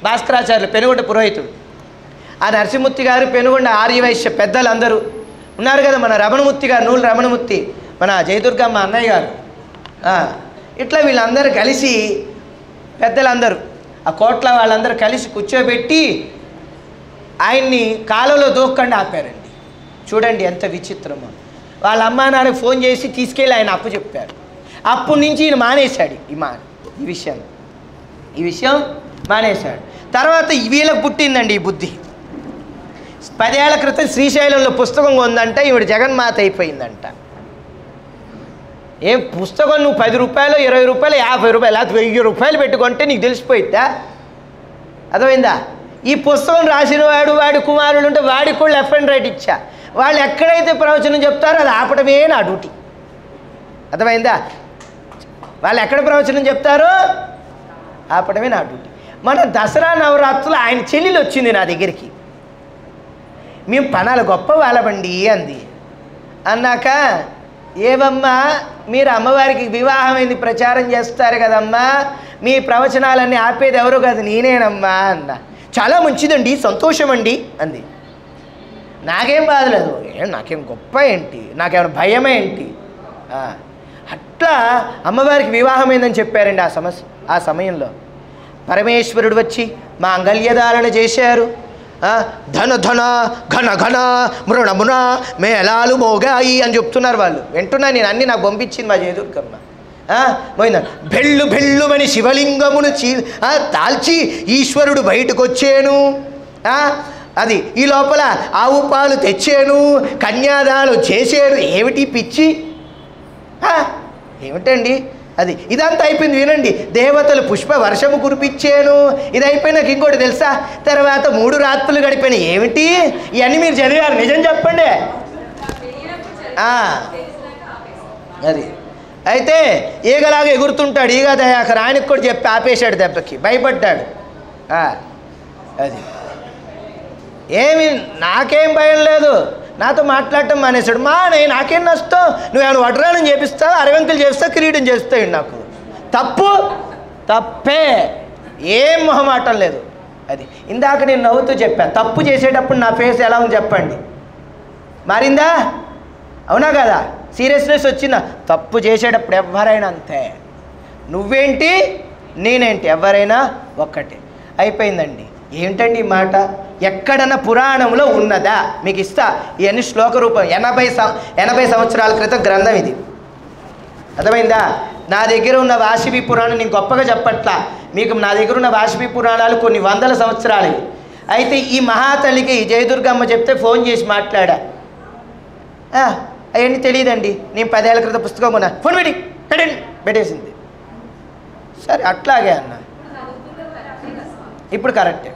Speaker 1: భాస్కరాచార్యులు, పెనుగొండ పురోహితుడు. ఆ నరసింహమూర్తి గారు, పెనుగొండ ఆర్యవైశ్య పెద్దలు అందరూ ఉన్నారు కదా. మన రమణమూర్తి గారు, నూలు రమణమూర్తి, మన జయదుర్గమ్మ అన్నయ్య గారు, ఇట్లా వీళ్ళందరూ కలిసి, పెద్దలందరూ ఆ కోట్ల వాళ్ళందరూ కలిసి కూర్చోబెట్టి ఆయన్ని కాలువలో దూక్కండి ఆపారండి. చూడండి ఎంత విచిత్రమో. వాళ్ళ అమ్మా నాన్నకి ఫోన్ చేసి తీసుకెళ్ళి ఆయన అప్పు చెప్పారు. అప్పటి నుంచి ఈయన మానేశాడు ఈ విషయం మానేశాడు. తర్వాత వీళ్ళకి పుట్టిందండి ఈ బుద్ధి. 10 ఏళ్ల క్రితం శ్రీశైలంలో పుస్తకం ఉందంట, ఈవిడ జగన్మాత అయిపోయిందంట. ఏం పుస్తకం నువ్వు 10 రూపాయలు, 20 రూపాయలు, 50 రూపాయలు, లేకపోతే 1000 రూపాయలు పెట్టుకుంటే నీకు తెలిసిపోయిద్దా? అర్థమైందా? ఈ పుస్తకం రాసిన వాడి కుమారుడు ఉంటే వాడికి కూడా లెఫ్ట్ అండ్ రైట్ ఇచ్చా. వాళ్ళు ఎక్కడైతే ప్రవచనం చెప్తారో అది ఆపడమే నా డ్యూటీ. అర్థమైందా? వాళ్ళు ఎక్కడ ప్రవచనం చెప్తారో ఆపడమే నా డ్యూటీ. మన దసరా నవరాత్రులు ఆయన చెల్లెలు వచ్చింది నా దగ్గరికి. మేము పనాలు గొప్ప వాళ్ళబండి అంది. అన్నాక ఏవమ్మా మీరు అమ్మవారికి వివాహమైంది ప్రచారం చేస్తారు కదమ్మా, మీ ప్రవచనాలన్నీ ఆపేది ఎవరు కాదు నేనేనమ్మా అన్న. చాలా మంచిదండి, సంతోషం అండి అంది. నాకేం బాధలేదు, నాకేం గొప్ప ఏంటి, నాకేమైనా భయమే ఏంటి. అట్లా అమ్మవారికి వివాహమైందని చెప్పారండి. ఆ సమయంలో పరమేశ్వరుడు వచ్చి మాంగళ్యధారణ చేశారు. ధన ధన ఘన ఘన మృణ మున మేళాలు మోగాయి అని చెప్తున్నారు వాళ్ళు. వింటున్నా నేను, అన్నీ నాకు పంపించింది మా జయదుర్గమ్మ. పోయిందా భెళ్ళు భెళ్ళుమని శివలింగమును తాల్చి ఈశ్వరుడు బయటకు వచ్చాను. అది ఈ లోపల ఆవు పాలు తెచ్చాను, కన్యాదానం చేశాను. ఏమిటి పిచ్చి, ఏమిటండి అది. ఇదంతా అయిపోయింది వినండి. దేవతలు పుష్ప వర్షము కురిపించాను. ఇది అయిపోయినాక ఇంకోటి తెలుసా, తర్వాత 3 రాత్రులు గడిపోయినాయి. ఏమిటి ఇవన్నీ మీరు చదివారు, నిజం చెప్పండి. అది అయితే ఈగలాగా ఎగురుతుంటాడు, ఈగ దయాకర్ ఆయనకు కూడా చెప్పి ఆపేశాడు, దెబ్బకి భయపడ్డాడు. అది ఏమి నాకేం భయం లేదు, నాతో మాట్లాడటం మానేశాడు. నాకేం నష్టం, నువ్వేమైనా వడ్రాణం చేపిస్తావు, అరవంకులు చేస్తావు, కిరీటం చేస్తావు. నాకు తప్పే, ఏం మొహమాటం లేదు. అది ఇందాక నేను నవ్వుతూ చెప్పాను, తప్పు చేసేటప్పుడు నా ఫేస్ ఎలా ఉంది చెప్పండి, మారిందా? అవునా కదా? సీరియస్నెస్ వచ్చిందా? తప్పు చేసేటప్పుడు ఎవరైనా అంతే, నువ్వేంటి నేనేంటి ఎవరైనా ఒక్కటే. అయిపోయిందండి. ఏంటండి ఈ మాట, ఎక్కడన్నా పురాణంలో ఉన్నదా? మీకు ఇస్తా ఇవన్నీ శ్లోక రూపం. 80 సంవత్సరాల క్రితం గ్రంథం ఇది, అర్థమైందా? నా దగ్గర ఉన్న వాషిపి పురాణం నేను గొప్పగా చెప్పట్లా మీకు. నా దగ్గర ఉన్న వాషిపి పురాణాలు కొన్ని 100 సంవత్సరాలు. అయితే ఈ మహాతల్లికి జయదుర్గమ్మ చెప్తే ఫోన్ చేసి మాట్లాడా. అవన్నీ తెలియదండి, నేను 10 ఏళ్ల క్రితం పుస్తకం కొన్నా, ఫోన్ పెట్టేసింది. సరే అట్లాగే అన్న, ఇప్పుడు కరెక్టే.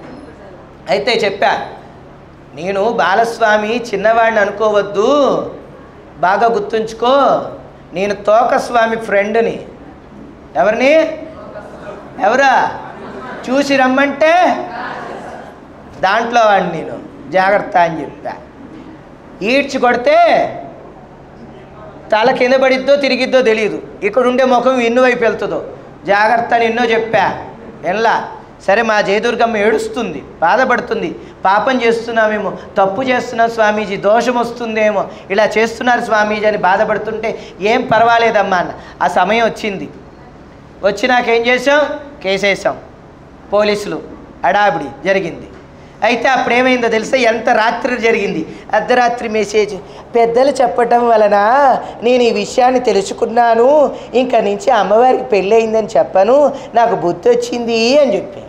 Speaker 1: అయితే చెప్పా, నేను బాలస్వామి చిన్నవాడిని అనుకోవద్దు, బాగా గుర్తుంచుకో, నేను తోకస్వామి ఫ్రెండ్ని. ఎవరిని? ఎవరా? చూసి రమ్మంటే దాంట్లో వాడిని నేను, జాగ్రత్త అని చెప్పా. ఈడ్చి కొడితే తల కింద పడిద్దో తిరిగిద్దో తెలియదు, ఇక్కడ ఉండే ముఖం ఎన్నో వైపు వెళ్తుందో, జాగ్రత్త అని ఎన్నో చెప్పా, ఎలా. సరే మా జయదుర్గమ్మ ఏడుస్తుంది, బాధపడుతుంది, పాపం చేస్తున్నామేమో, తప్పు చేస్తున్నాం స్వామీజీ, దోషం వస్తుందేమో, ఇలా చేస్తున్నారు స్వామీజీ అని బాధపడుతుంటే ఏం పర్వాలేదమ్మా అన్న. ఆ సమయం వచ్చింది, వచ్చి నాకేం చేసాం, కేసేసాం, పోలీసులు అడాబిడి జరిగింది. అయితే అప్పుడేమైందో తెలుసా, ఎంత రాత్రి జరిగింది, అర్ధరాత్రి మెసేజ్, పెద్దలు చెప్పటం వలన నేను ఈ విషయాన్ని తెలుసుకున్నాను, ఇంకా నుంచి అమ్మవారికి పెళ్ళి అయిందని చెప్పను, నాకు బుద్ధి వచ్చింది అని చెప్పాను.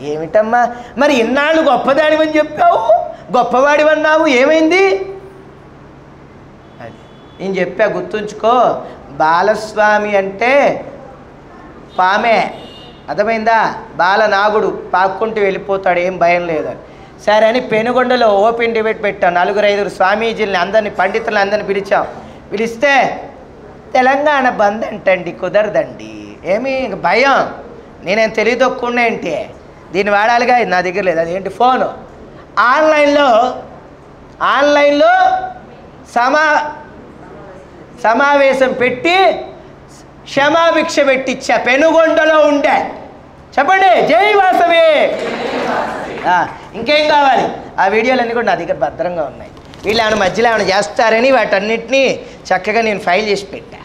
Speaker 1: ఏమిటమ్మా మరి ఇన్నాళ్ళు గొప్పదాడివని చెప్పావు, గొప్పవాడివన్నావు, ఏమైంది? అది నేను చెప్పా, గుర్తుంచుకో, బాలస్వామి అంటే పామే, అర్థమైందా? బాలనాగుడు పాక్కుంటూ వెళ్ళిపోతాడు, ఏం భయం లేదని. సరే అని పెనుగొండలో ఓపెన్ డిబేట్ పెట్టాం, 4-5 స్వామీజీలని అందరినీ, పండితులను అందరినీ పిలిచాం. పిలిస్తే తెలంగాణ బంద్ అంటండి, కుదరదండి. ఏమి భయం, నేనేం తెలియదొక్కున్నా ఏంటి, దీన్ని వాడాలిగా, నా దగ్గర లేదు. అదేంటి ఫోను, ఆన్లైన్లో సమావేశం పెట్టి క్షమాభిక్ష పెట్టించా, పెనుగొండలో ఉండే. చెప్పండి, జై వాసవి. ఇంకేం కావాలి? ఆ వీడియోలన్నీ కూడా నా దగ్గర భద్రంగా ఉన్నాయి. వీళ్ళు ఏమైనా మధ్యలో ఏమైనా చేస్తారని వాటన్నిటినీ చక్కగా నేను ఫైల్ చేసి పెట్టా.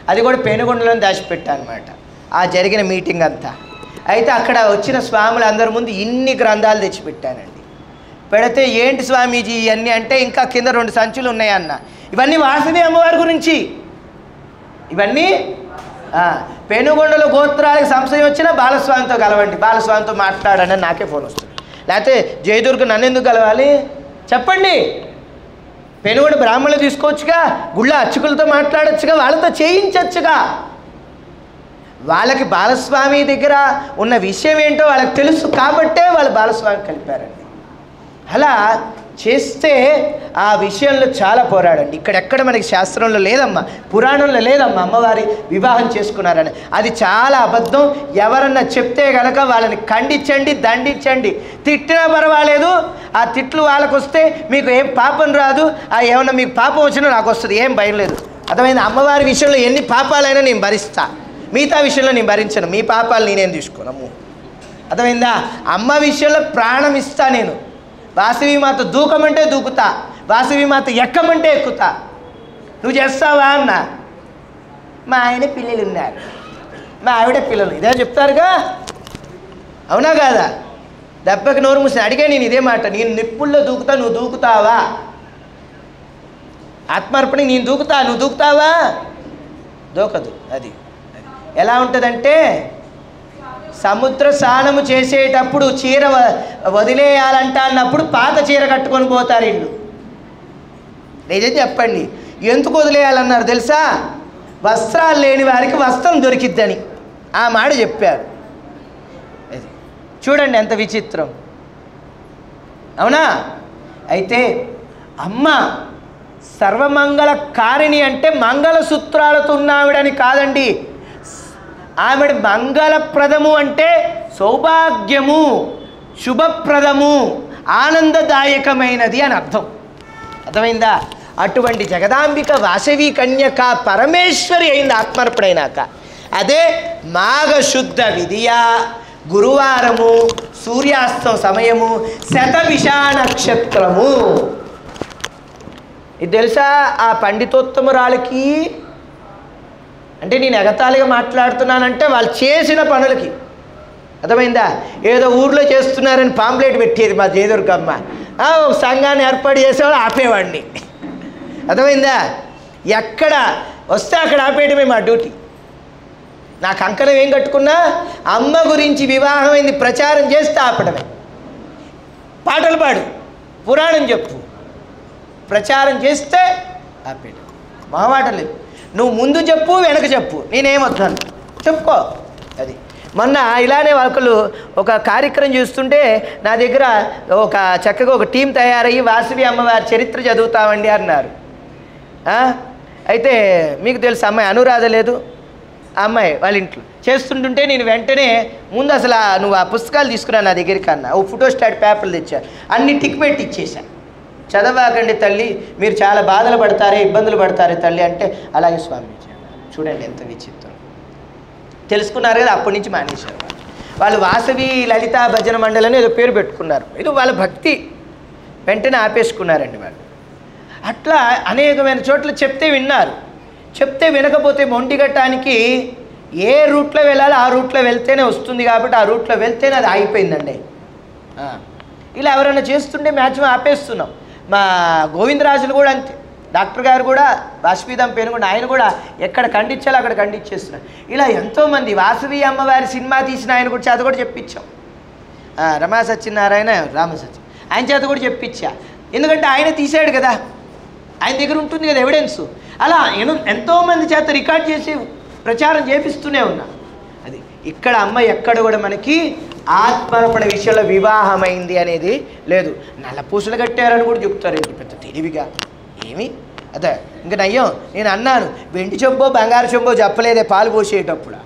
Speaker 1: అది కూడా పెనుగొండలో దాచిపెట్టా అనమాట, ఆ జరిగిన మీటింగ్ అంతా. అయితే అక్కడ వచ్చిన స్వాములు అందరి ముందు ఇన్ని గ్రంథాలు తెచ్చిపెట్టానండి. పెడితే ఏంటి స్వామీజీ ఇవన్నీ అంటే, ఇంకా కింద 2 సంచులు ఉన్నాయన్న. ఇవన్నీ వాసవి అమ్మవారి గురించి. ఇవన్నీ పెనుగొండలో గోత్రాలకు సంశయం వచ్చినా బాలస్వామితో కలవండి, బాలస్వామితో మాట్లాడని నాకే ఫోన్ వస్తుంది. లేకపోతే జయదుర్గ నన్ను ఎందుకు కలవాలి చెప్పండి? పెనుగొండ బ్రాహ్మణులు తీసుకోవచ్చుగా, గుళ్ళ అర్చకులతో మాట్లాడచ్చుగా, వాళ్ళతో చేయించచ్చుగా. వాళ్ళకి బాలస్వామి దగ్గర ఉన్న విషయం ఏంటో వాళ్ళకి తెలుసు కాబట్టే వాళ్ళు బాలస్వామి కలిపారండి. అలా చేస్తే ఆ విషయంలో చాలా పోరాడండి. ఇక్కడెక్కడ మనకి శాస్త్రంలో లేదమ్మా, పురాణంలో లేదమ్మా అమ్మవారి వివాహం చేసుకున్నారని. అది చాలా అబద్ధం. ఎవరన్నా చెప్తే కనుక వాళ్ళని ఖండించండి, దండించండి, తిట్టినా పర్వాలేదు. ఆ తిట్లు వాళ్ళకు వస్తే మీకు ఏం పాపం రాదు, ఏమన్నా మీకు పాపం వచ్చినా నాకు వస్తుంది, ఏం భయం లేదు. అర్థమైంది? అమ్మవారి విషయంలో ఎన్ని పాపాలైనా నేను భరిస్తా, మిగతా విషయంలో నేను భరించను, మీ పాపాలు నేనేం తీసుకోనము. అర్థమైందా? అమ్మ విషయంలో ప్రాణం ఇస్తా నేను. వాసవి మాత దూకమంటే దూకుతా, వాసవి మాత ఎక్కమంటే ఎక్కుతా. నువ్వు చేస్తావా అన్న. మా ఆయన పిల్లలు ఉన్నారు, మా ఆవిడ పిల్లలు, ఇదే చెప్తారుగా, అవునా కాదా? దెబ్బకి నోరు మూసి అడిగే నేను ఇదే మాట, నేను నిప్పుల్లో దూకుతా, నువ్వు దూకుతావా? ఆత్మార్పణ, నేను దూకుతా, నువ్వు దూకుతావా? దూకదు. అది ఎలా ఉంటుందంటే, సముద్ర స్నానము చేసేటప్పుడు చీర వదిలేయాలంట అన్నప్పుడు పాత చీర కట్టుకొని పోతారు ఇల్లు. నిజం చెప్పండి, ఎందుకు వదిలేయాలన్నారు తెలుసా? వస్త్రాలు లేని వారికి వస్త్రం దొరికిద్దని ఆ మాట చెప్పారు. అది చూడండి ఎంత విచిత్రం, అవునా? అయితే అమ్మ సర్వమంగళ కారిణి అంటే మంగళసూత్రాలతో ఉన్నావిడని కాదండి. ఆవిడ మంగళప్రదము అంటే సౌభాగ్యము, శుభప్రదము, ఆనందదాయకమైనది అని అర్థం. అర్థమైందా? అటువంటి జగదాంబిక వాసవి కన్యక పరమేశ్వరి అయింది ఆత్మార్పణైనాక. అదే మాఘశుద్ధ విధియ, గురువారము, సూర్యాస్తం సమయము, శతవిష నక్షత్రము. ఇది తెలుసా ఆ పండితోత్తమురాలకి? అంటే నేను ఎగతాళిగా మాట్లాడుతున్నానంటే వాళ్ళు చేసిన పనులకి. అర్థమైందా? ఏదో ఊర్లో చేస్తున్నారని పాంప్లెట్ పెట్టేది మా జయదుర్గమ్మ, ఒక సంఘాన్ని ఏర్పాటు చేసేవాళ్ళు ఆపేవాడిని. అర్థమైందా? ఎక్కడ వస్తే అక్కడ ఆపేయడమే మా డ్యూటీ. నా కంకణం ఏం కట్టుకున్నా అమ్మ గురించి వివాహమైంది ప్రచారం చేస్తే ఆపడమే. పాటలు పాడు, పురాణం చెప్పు, ప్రచారం చేస్తే ఆపేయడం. మొహమాట లేదు. నువ్వు ముందు చెప్పు, వెనక చెప్పు, నేనేమొద్దాను చెప్పుకో. అది మొన్న ఇలానే ఒకళ్ళు ఒక కార్యక్రమం చూస్తుంటే నా దగ్గర ఒక చక్కగా ఒక టీం తయారయ్యి వాసవి అమ్మవారి చరిత్ర చదువుతామండి అన్నారు. అయితే మీకు తెలుసు అమ్మాయి అనురాధ లేదు, ఆ అమ్మాయి వాళ్ళ ఇంట్లో చేస్తుంటుంటే నేను వెంటనే ముందు అసలు నువ్వు ఆ పుస్తకాలు తీసుకురా నా దగ్గరికి అన్న. ఓ ఫోటో స్టాట్ పేపర్లు తెచ్చా, అన్ని టిక్ పెట్టి ఇచ్చేసాను. చదవాకండి తల్లి, మీరు చాలా బాధలు పడతారే, ఇబ్బందులు పడతారే తల్లి అంటే, అలాగే స్వామి. చూడండి ఎంత విచిత్రం. తెలుసుకున్నారు కదా, అప్పటి నుంచి మానేశారు వాళ్ళు. వాసవి లలితా భజన మండలి ఏదో పేరు పెట్టుకున్నారు, ఇది వాళ్ళ భక్తి, వెంటనే ఆపేసుకున్నారండి వాళ్ళు. అట్లా అనేకమైన చోట్ల చెప్తే విన్నారు, చెప్తే వినకపోతే మొండిగట్టానికి ఏ రూట్లో వెళ్ళాలో ఆ రూట్లో వెళ్తేనే వస్తుంది కాబట్టి ఆ రూట్లో వెళ్తేనే అది ఆగిపోయిందండి. ఇలా ఎవరైనా చేస్తుంటే మ్యాక్సిమం ఆపేస్తున్నాం. మా గోవిందరాజులు కూడా అంతే, డాక్టర్ గారు కూడా వాష్పీదం పేరు కూడా ఆయన కూడా ఎక్కడ ఖండించాలో అక్కడ ఖండించేస్తున్నారు. ఇలా ఎంతోమంది వాసవి అమ్మవారి సినిమా తీసిన ఆయన కూడా చేత కూడా చెప్పించాం. రమా సత్యనారాయణ రామసత్య ఆయన చేత కూడా చెప్పించా, ఎందుకంటే ఆయన తీసాడు కదా, ఆయన దగ్గర ఉంటుంది కదా ఎవిడెన్స్. అలా ఎంతోమంది చేత రికార్డ్ చేసి ప్రచారం చేపిస్తూనే ఉన్నా. అది ఇక్కడ అమ్మ ఎక్కడ కూడా మనకి ఆత్మార్పణ విషయంలో వివాహమైంది అనేది లేదు. నల్లపూసలు కట్టారని కూడా చెప్తారండి పెద్ద తెలివిగా. ఏమి అదే ఇంకా నయ్యం, నేను అన్నాను వెండి చెంబో బంగారు చెంబో చెప్పలేదే పాలు పోసేటప్పుడు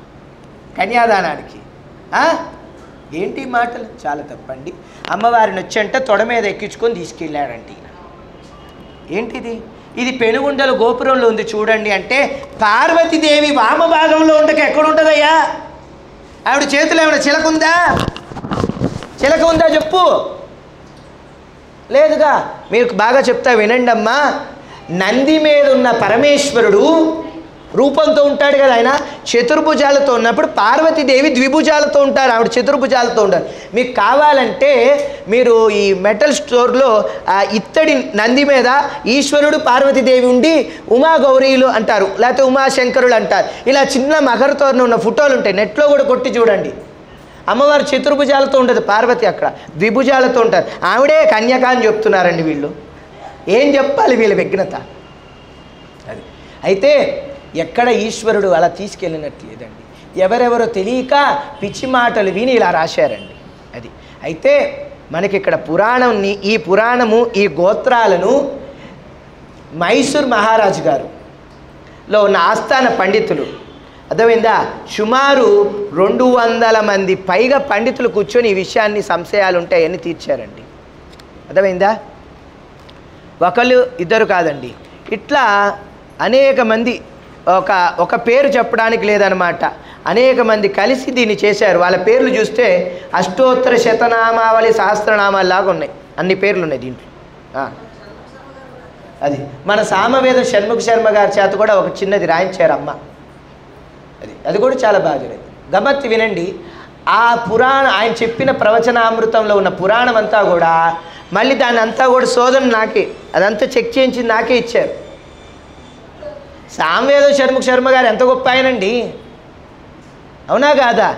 Speaker 1: కన్యాదానానికి. ఏంటి మాటలు, చాలా తప్పండి. అమ్మవారిని వచ్చంటే తొడ మీద ఎక్కించుకొని తీసుకెళ్ళాడంటే ఈయన. ఏంటిది? ఇది పెనుగుండల గోపురంలో ఉంది చూడండి అంటే పార్వతీదేవి వామభాగంలో ఉండక ఎక్కడుంటుందయ్యా? ఆవిడ చేతిలో ఏమైనా చిలక ఉందా? చిలక ఉందా చెప్పు. లేదుగా. మీరు బాగా చెప్తా వినండి అమ్మా. నంది మీద ఉన్న పరమేశ్వరుడు రూపంతో ఉంటాడు కదా, ఆయన చతుర్భుజాలతో ఉన్నప్పుడు పార్వతీదేవి ద్విభుజాలతో ఉంటారు, ఆవిడ చతుర్భుజాలతో ఉంటారు. మీకు కావాలంటే మీరు ఈ మెటల్ స్టోర్లో ఇత్తడి నంది మీద ఈశ్వరుడు పార్వతీదేవి ఉండి ఉమా గౌరీలు అంటారు, లేకపోతే ఉమాశంకరులు అంటారు. ఇలా చిన్న మకరతోరణ ఉన్న ఫోటోలు ఉంటాయి, నెట్లో కూడా కొట్టి చూడండి. అమ్మవారు చతుర్భుజాలతో ఉంటుంది, పార్వతి అక్కడ ద్విభుజాలతో ఉంటారు. ఆవిడే కన్యక అని చెప్తున్నారండి వీళ్ళు. ఏం చెప్పాలి వీళ్ళ విఘ్నత అది. అయితే ఎక్కడ ఈశ్వరుడు అలా తీసుకెళ్ళినట్లేదండి. ఎవరెవరో తెలియక పిచ్చి మాటలు విని ఇలా రాశారండి. అది అయితే మనకి ఇక్కడ పురాణంని, ఈ పురాణము ఈ గోత్రాలను మైసూర్ మహారాజు గారులో ఉన్న ఆస్థాన పండితులు, అర్థమైందా, సుమారు 200 మంది పైగా పండితులు కూర్చొని ఈ విషయాన్ని సంశయాలు ఉంటాయని తీర్చారండి. అర్థమైందా? ఒకళ్ళు ఇద్దరు కాదండి, ఇట్లా అనేక మంది ఒక పేరు చెప్పడానికి లేదనమాట, అనేక మంది కలిసి దీన్ని చేశారు. వాళ్ళ పేర్లు చూస్తే అష్టోత్తర శతనామావళి సహస్రనామాల్లాగా ఉన్నాయి, అన్ని పేర్లు ఉన్నాయి దీంట్లో. అది మన సామవేదం షణ్ముఖ శర్మ గారి చేత కూడా ఒక చిన్నది రాయించారు అమ్మ. అది కూడా చాలా బాగా జరిగింది. గమ్మత్తు వినండి. ఆ పురాణం ఆయన చెప్పిన ప్రవచనామృతంలో ఉన్న పురాణం అంతా కూడా మళ్ళీ దాన్ని అంతా కూడా శోధన నాకే, అదంతా చెక్ చేయించి నాకే ఇచ్చారు. సామవేదం షణ్ముఖ శర్మ గారు ఎంత గొప్ప ఆయనండి, అవునా కాదా?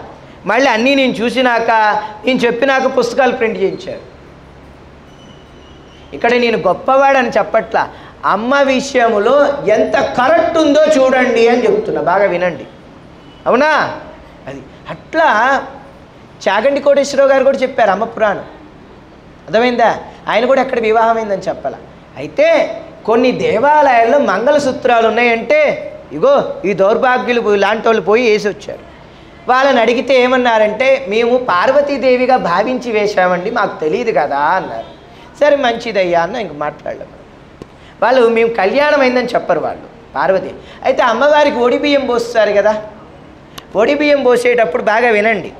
Speaker 1: మళ్ళీ అన్నీ నేను చూసినాక, నేను చెప్పినాక పుస్తకాలు ప్రింట్ చేయించారు. ఇక్కడ నేను గొప్పవాడని చెప్పట్లా, అమ్మ విషయంలో ఎంత కరెక్ట్ ఉందో చూడండి అని చెప్తున్నా, బాగా వినండి, అవునా? అది అట్లా చాగంటి కోటేశ్వరరావు గారు కూడా చెప్పారు అమ్మ పురాణం, అర్థమైందా? ఆయన కూడా ఎక్కడ వివాహమైందని చెప్పాల. అయితే కొన్ని దేవాలయాల్లో మంగళసూత్రాలు ఉన్నాయంటే ఇగో ఈ దౌర్భాగ్యులు లాంటి వాళ్ళు పోయి వేసి వచ్చారు. వాళ్ళని అడిగితే ఏమన్నారంటే, మేము పార్వతీదేవిగా భావించి వేశామండి, మాకు తెలియదు కదా అన్నారు. సరే మంచిదయ్యా అన్న, ఇంక మాట్లాడలేము. వాళ్ళు మేము కళ్యాణం అయిందని చెప్పరు వాళ్ళు, పార్వతి. అయితే అమ్మవారికి ఒడి బియ్యం పోస్తారు కదా, ఒడి బియ్యం పోసేటప్పుడు బాగా వినండి,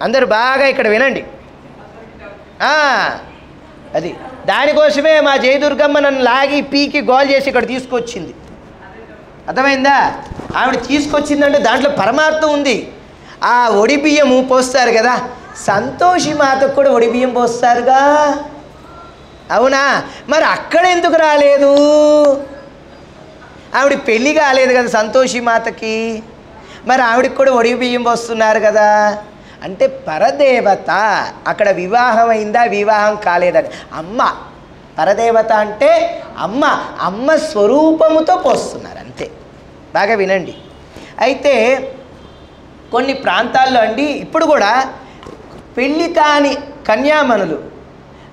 Speaker 1: అందరూ బాగా ఇక్కడ వినండి. అది దానికోసమే మా జయదుర్గమ్మ నన్ను లాగి పీకి గోల్ చేసి ఇక్కడ తీసుకొచ్చింది, అర్థమైందా? ఆవిడ తీసుకొచ్చిందంటే దాంట్లో పరమార్థం ఉంది. ఆ ఒడి బియ్యము పోస్తారు కదా, సంతోషి మాతకు కూడా ఒడి బియ్యం పోస్తారుగా, అవునా? మరి అక్కడ ఎందుకు రాలేదు? ఆవిడ పెళ్ళి కాలేదు కదా సంతోషి మాతకి, మరి ఆవిడకి కూడా ఒడి బియ్యం పోస్తున్నారు కదా. అంటే పరదేవత, అక్కడ వివాహం అయిందా వివాహం కాలేదని. అమ్మ పరదేవత అంటే అమ్మ, అమ్మ స్వరూపముతో పోస్తున్నారు అంతే, బాగా వినండి. అయితే కొన్ని ప్రాంతాల్లో అండి ఇప్పుడు కూడా పెళ్ళి కాని కన్యామణులు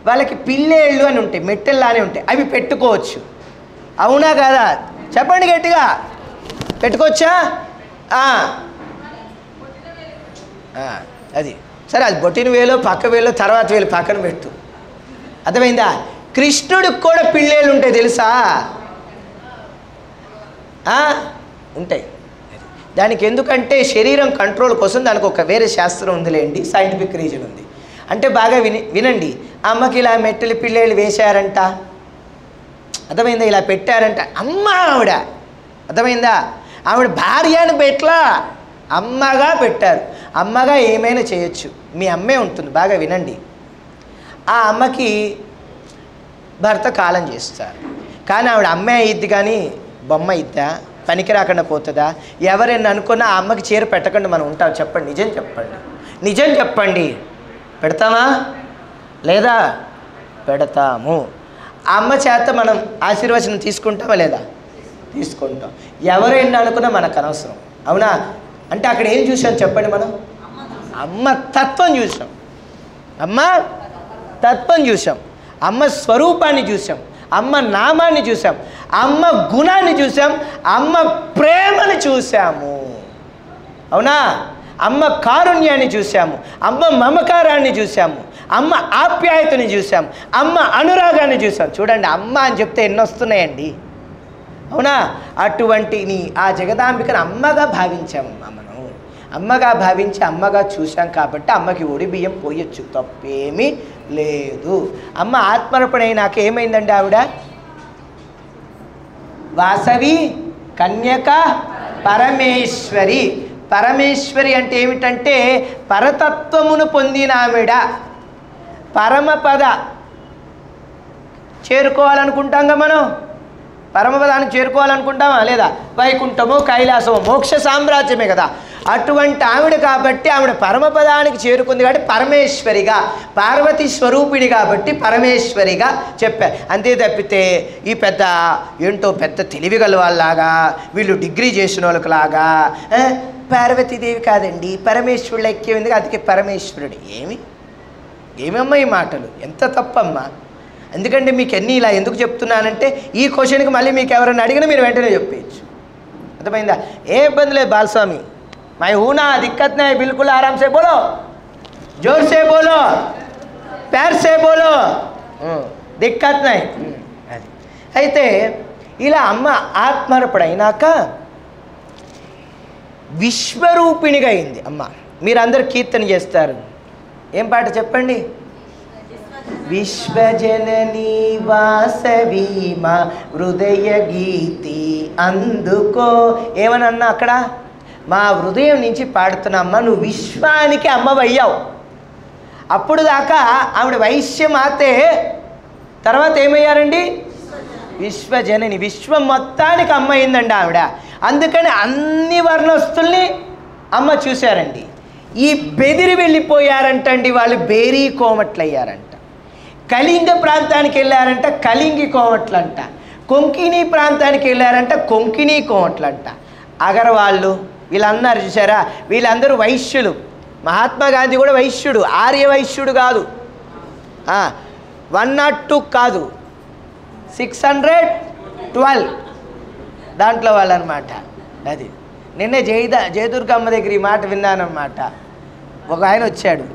Speaker 1: వాళ్ళకి పిల్లేళ్ళు అని ఉంటాయి, మెట్టెల్లానే ఉంటాయి, అవి పెట్టుకోవచ్చు, అవునా కదా? చెప్పండి గట్టిగా, పెట్టుకోవచ్చా? అది సరే, అది బొట్టిన వేలో పక్క వేలో తర్వాత వేలు పక్కన పెట్టు, అర్థమైందా? కృష్ణుడికి కూడా పిల్లేళ్ళు ఉంటాయి తెలుసా? ఉంటాయి. దానికి ఎందుకంటే శరీరం కంట్రోల్ కోసం దానికి ఒక వేరే శాస్త్రం ఉందిలేండి, సైంటిఫిక్ రీజన్ ఉంది. అంటే బాగా వినండి, అమ్మకి ఇలా మెట్టెలు పిల్లేళ్ళు వేశారంట, అర్థమైందా? ఇలా పెట్టారంట, అమ్మ ఆవిడ, అర్థమైందా? ఆవిడ భార్యను పెట్లా, అమ్మగా పెట్టారు. అమ్మగా ఏమైనా చేయొచ్చు, మీ అమ్మే ఉంటుంది, బాగా వినండి. ఆ అమ్మకి భర్త కాలం చేస్తారు, కానీ ఆవిడ అమ్మే అయ్యిద్ది కానీ బొమ్మ ఇద్దా, పనికి రాకుండా పోతుందా? ఎవరైనా అనుకున్నా ఆ అమ్మకి చీర పెట్టకుండా మనం ఉంటాం? చెప్పండి, నిజం చెప్పండి, నిజం చెప్పండి. పెడతామా లేదా? పెడతాము. ఆ అమ్మ చేత మనం ఆశీర్వచనం తీసుకుంటామా లేదా? తీసుకుంటాం. ఎవరైనా అనుకున్నా మనకు అనవసరం, అవునా? అంటే అక్కడ ఏం చూసాం చెప్పండి, మనం అమ్మ తత్వం చూసాం, అమ్మ తత్వం చూసాం, అమ్మ స్వరూపాన్ని చూసాం, అమ్మ నామాన్ని చూసాం, అమ్మ గుణాన్ని చూసాం, అమ్మ ప్రేమను చూసాము, అవునా? అమ్మ కారుణ్యాన్ని చూసాము, అమ్మ మమకారాన్ని చూసాము, అమ్మ ఆప్యాయతని చూసాం, అమ్మ అనురాగాన్ని చూసాం. చూడండి, అమ్మ అని చెప్తే ఎన్ని వస్తున్నాయండి, అవునా? అటువంటి ఆ జగదాంబికను అమ్మగా భావించామమ్మా మనం, అమ్మగా భావించి అమ్మగా చూసాం కాబట్టి అమ్మకి ఒడి బియ్యం పోయొచ్చు, తప్పేమీ లేదు. అమ్మ ఆత్మర్పణ అయినాక ఏమైందండి? ఆవిడ వాసవి కన్యక పరమేశ్వరి. పరమేశ్వరి అంటే ఏమిటంటే పరతత్వమును పొందిన ఆవిడ. పరమపద చేరుకోవాలనుకుంటాంగా మనం, పరమపదాన్ని చేరుకోవాలనుకుంటామా లేదా? వైకుంఠమో కైలాసమో మోక్ష సామ్రాజ్యమే కదా. అటువంటి ఆవిడ కాబట్టి ఆవిడ పరమపదానికి చేరుకుంది కాబట్టి పరమేశ్వరిగా, పార్వతీ స్వరూపిణి కాబట్టి పరమేశ్వరిగా చెప్పారు. అంతే తప్పితే ఈ పెద్ద ఏంటో పెద్ద తెలివిగల వాళ్ళలాగా, వీళ్ళు డిగ్రీ చేసిన వాళ్ళకులాగా పార్వతీదేవి కాదండి పరమేశ్వరుడు ఐక్యం ఎందుకు, అందుకే పరమేశ్వరుడు. ఏమమ్మా ఈ మాటలు, ఎంత తప్పమ్మా. ఎందుకంటే మీకు ఎన్ని ఇలా ఎందుకు చెప్తున్నానంటే ఈ క్వశ్చన్కి మళ్ళీ మీకు ఎవరైనా అడిగినా మీరు వెంటనే చెప్పేయచ్చు, అర్థమైందా? ఏ ఇబ్బంది లేదు బాలస్వామి, मैं हूँ ना, दिक्कत नहीं, बिल्कुल आराम से बोलो, जोर से बोलो, पैर से बोलो, दिक्कत नहीं. అయితే ఇలా అమ్మ ఆత్మార్పణైనాక విశ్వరూపిణిగా అయింది అమ్మ. మీరందరూ కీర్తన చేస్తారు. ఏం పాట చెప్పండి? విశ్వజననీ వాసవి మా హృదయ గీతి అందుకో. ఏమనన్నా అక్కడ? మా హృదయం నుంచి పాడుతున్నమ్మ, నువ్వు విశ్వానికి అమ్మవయ్యావు. అప్పుడు దాకా ఆవిడ వైశ్యమాతే, తర్వాత ఏమయ్యారండి? విశ్వజనని. విశ్వం మొత్తానికి అమ్మ అయిందండి ఆవిడ. అందుకని అన్ని వర్ణస్తుల్ని అమ్మ చూశారండి. ఈ బెదిరి వెళ్ళిపోయారంటండి వాళ్ళు, బేరీ కోమట్లు అయ్యారంట. కళింగ ప్రాంతానికి వెళ్ళారంట, కలింగి కోమట్లంట. కొంకిణీ ప్రాంతానికి వెళ్ళారంట, కొంకిణీ కోమట్లంట. అగర్వాళ్ళు వీళ్ళన్నారు చూసారా, వీళ్ళందరూ వైశ్యులు. మహాత్మా గాంధీ కూడా వైశ్యుడు, ఆర్య వైశ్యుడు కాదు. 102 కాదు, 612 దాంట్లో వాళ్ళు అనమాట. అది నిన్నే జయదుర్గమ్మ దగ్గర ఈ మాట విన్నానమాట. ఒక ఆయన వచ్చాడు,